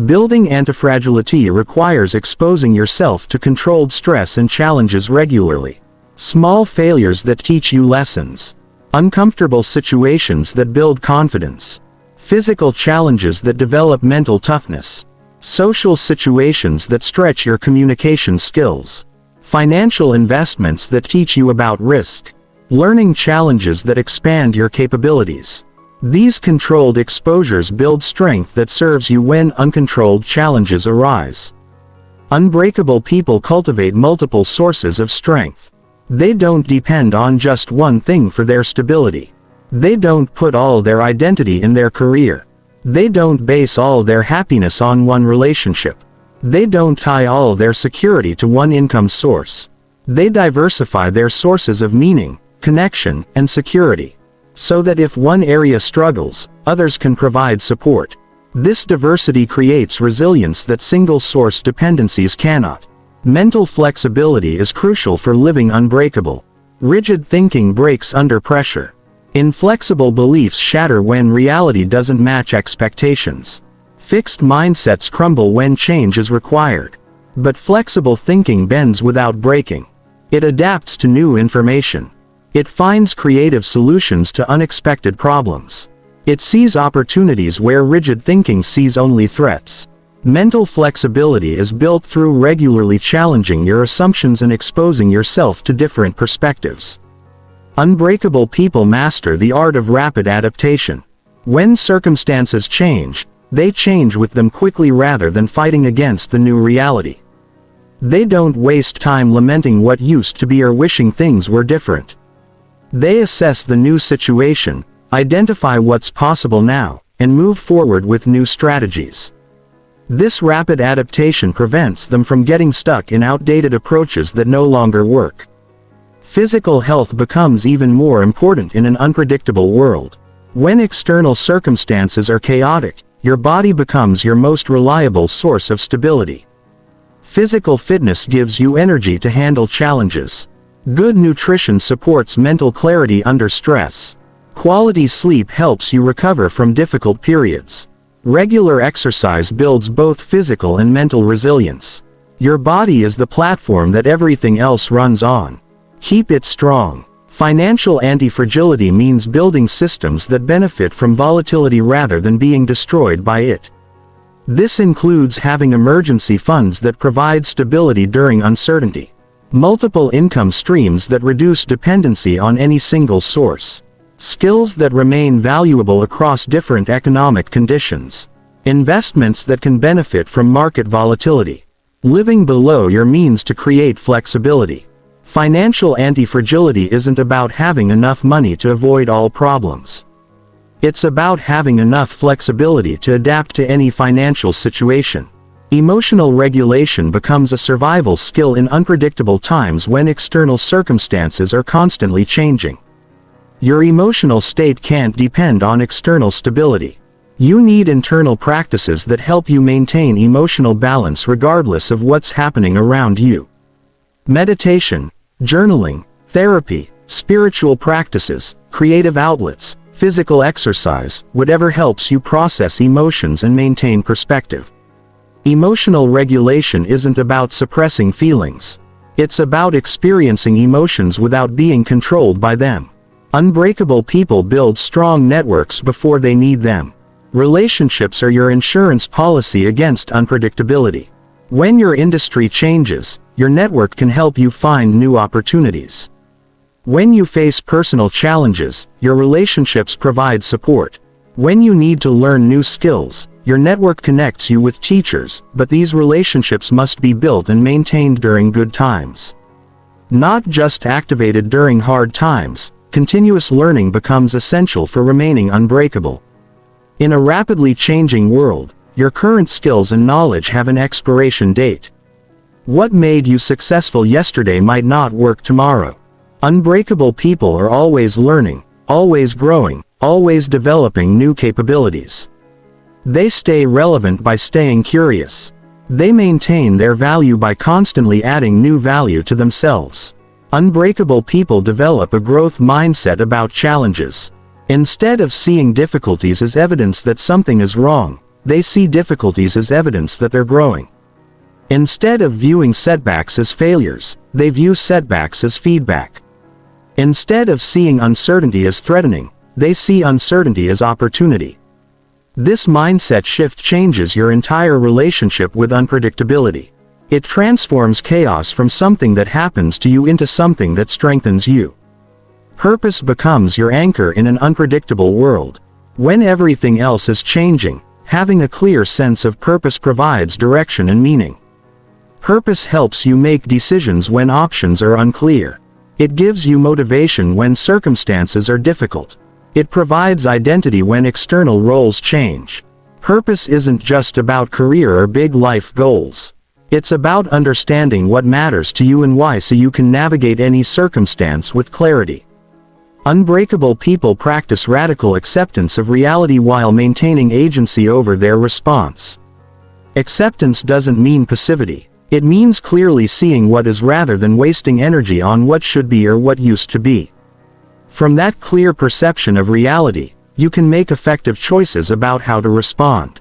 Building antifragility requires exposing yourself to controlled stress and challenges regularly. Small failures that teach you lessons. Uncomfortable situations that build confidence. Physical challenges that develop mental toughness. Social situations that stretch your communication skills. Financial investments that teach you about risk. Learning challenges that expand your capabilities. These controlled exposures build strength that serves you when uncontrolled challenges arise. Unbreakable people cultivate multiple sources of strength. They don't depend on just one thing for their stability. They don't put all their identity in their career. They don't base all their happiness on one relationship. They don't tie all their security to one income source. They diversify their sources of meaning, connection, and security, so that if one area struggles, others can provide support. This diversity creates resilience that single-source dependencies cannot. Mental flexibility is crucial for living unbreakable. Rigid thinking breaks under pressure. Inflexible beliefs shatter when reality doesn't match expectations. Fixed mindsets crumble when change is required. But flexible thinking bends without breaking. It adapts to new information. It finds creative solutions to unexpected problems. It sees opportunities where rigid thinking sees only threats. Mental flexibility is built through regularly challenging your assumptions and exposing yourself to different perspectives. Unbreakable people master the art of rapid adaptation. When circumstances change, they change with them quickly rather than fighting against the new reality. They don't waste time lamenting what used to be or wishing things were different. They assess the new situation, identify what's possible now, and move forward with new strategies. This rapid adaptation prevents them from getting stuck in outdated approaches that no longer work. Physical health becomes even more important in an unpredictable world. When external circumstances are chaotic, your body becomes your most reliable source of stability. Physical fitness gives you energy to handle challenges. Good nutrition supports mental clarity under stress. Quality sleep helps you recover from difficult periods. Regular exercise builds both physical and mental resilience. Your body is the platform that everything else runs on. Keep it strong. Financial anti-fragility means building systems that benefit from volatility rather than being destroyed by it. This includes having emergency funds that provide stability during uncertainty. Multiple income streams that reduce dependency on any single source. Skills that remain valuable across different economic conditions. Investments that can benefit from market volatility. Living below your means to create flexibility. Financial anti-fragility isn't about having enough money to avoid all problems. It's about having enough flexibility to adapt to any financial situation. Emotional regulation becomes a survival skill in unpredictable times when external circumstances are constantly changing. Your emotional state can't depend on external stability. You need internal practices that help you maintain emotional balance regardless of what's happening around you. Meditation, journaling, therapy, spiritual practices, creative outlets, physical exercise, whatever helps you process emotions and maintain perspective. Emotional regulation isn't about suppressing feelings. It's about experiencing emotions without being controlled by them. Unbreakable people build strong networks before they need them. Relationships are your insurance policy against unpredictability. When your industry changes, your network can help you find new opportunities. When you face personal challenges, your relationships provide support. When you need to learn new skills, your network connects you with teachers, but these relationships must be built and maintained during good times. Not just activated during hard times. Continuous learning becomes essential for remaining unbreakable. In a rapidly changing world, your current skills and knowledge have an expiration date. What made you successful yesterday might not work tomorrow. Unbreakable people are always learning, always growing, always developing new capabilities. They stay relevant by staying curious. They maintain their value by constantly adding new value to themselves. Unbreakable people develop a growth mindset about challenges. Instead of seeing difficulties as evidence that something is wrong, they see difficulties as evidence that they're growing. Instead of viewing setbacks as failures, they view setbacks as feedback. Instead of seeing uncertainty as threatening, they see uncertainty as opportunity. This mindset shift changes your entire relationship with unpredictability. It transforms chaos from something that happens to you into something that strengthens you. Purpose becomes your anchor in an unpredictable world. When everything else is changing, having a clear sense of purpose provides direction and meaning. Purpose helps you make decisions when options are unclear. It gives you motivation when circumstances are difficult. It provides identity when external roles change. Purpose isn't just about career or big life goals. It's about understanding what matters to you and why, so you can navigate any circumstance with clarity. Unbreakable people practice radical acceptance of reality while maintaining agency over their response. Acceptance doesn't mean passivity. It means clearly seeing what is rather than wasting energy on what should be or what used to be. From that clear perception of reality, you can make effective choices about how to respond.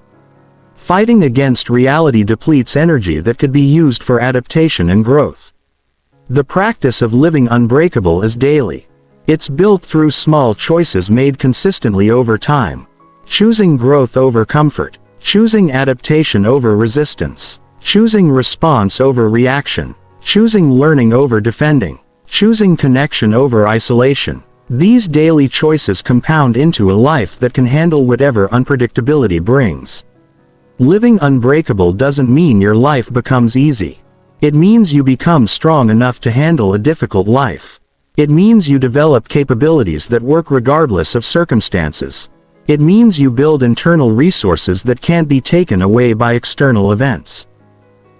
Fighting against reality depletes energy that could be used for adaptation and growth. The practice of living unbreakable is daily. It's built through small choices made consistently over time. Choosing growth over comfort, choosing adaptation over resistance, choosing response over reaction, choosing learning over defending, choosing connection over isolation. These daily choices compound into a life that can handle whatever unpredictability brings. Living unbreakable doesn't mean your life becomes easy. It means you become strong enough to handle a difficult life. It means you develop capabilities that work regardless of circumstances. It means you build internal resources that can't be taken away by external events.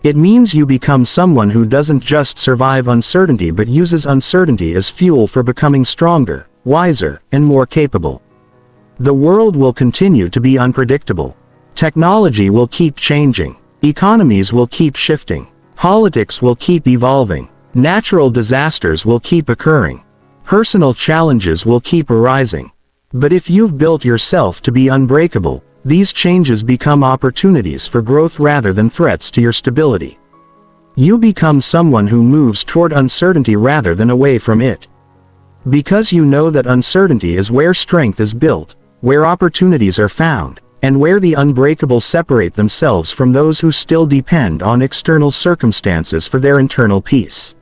It means you become someone who doesn't just survive uncertainty but uses uncertainty as fuel for becoming stronger, wiser, and more capable. The world will continue to be unpredictable. Technology will keep changing. Economies will keep shifting. Politics will keep evolving. Natural disasters will keep occurring. Personal challenges will keep arising. But if you've built yourself to be unbreakable, these changes become opportunities for growth rather than threats to your stability. You become someone who moves toward uncertainty rather than away from it. Because you know that uncertainty is where strength is built, where opportunities are found, and where the unbreakable separate themselves from those who still depend on external circumstances for their internal peace.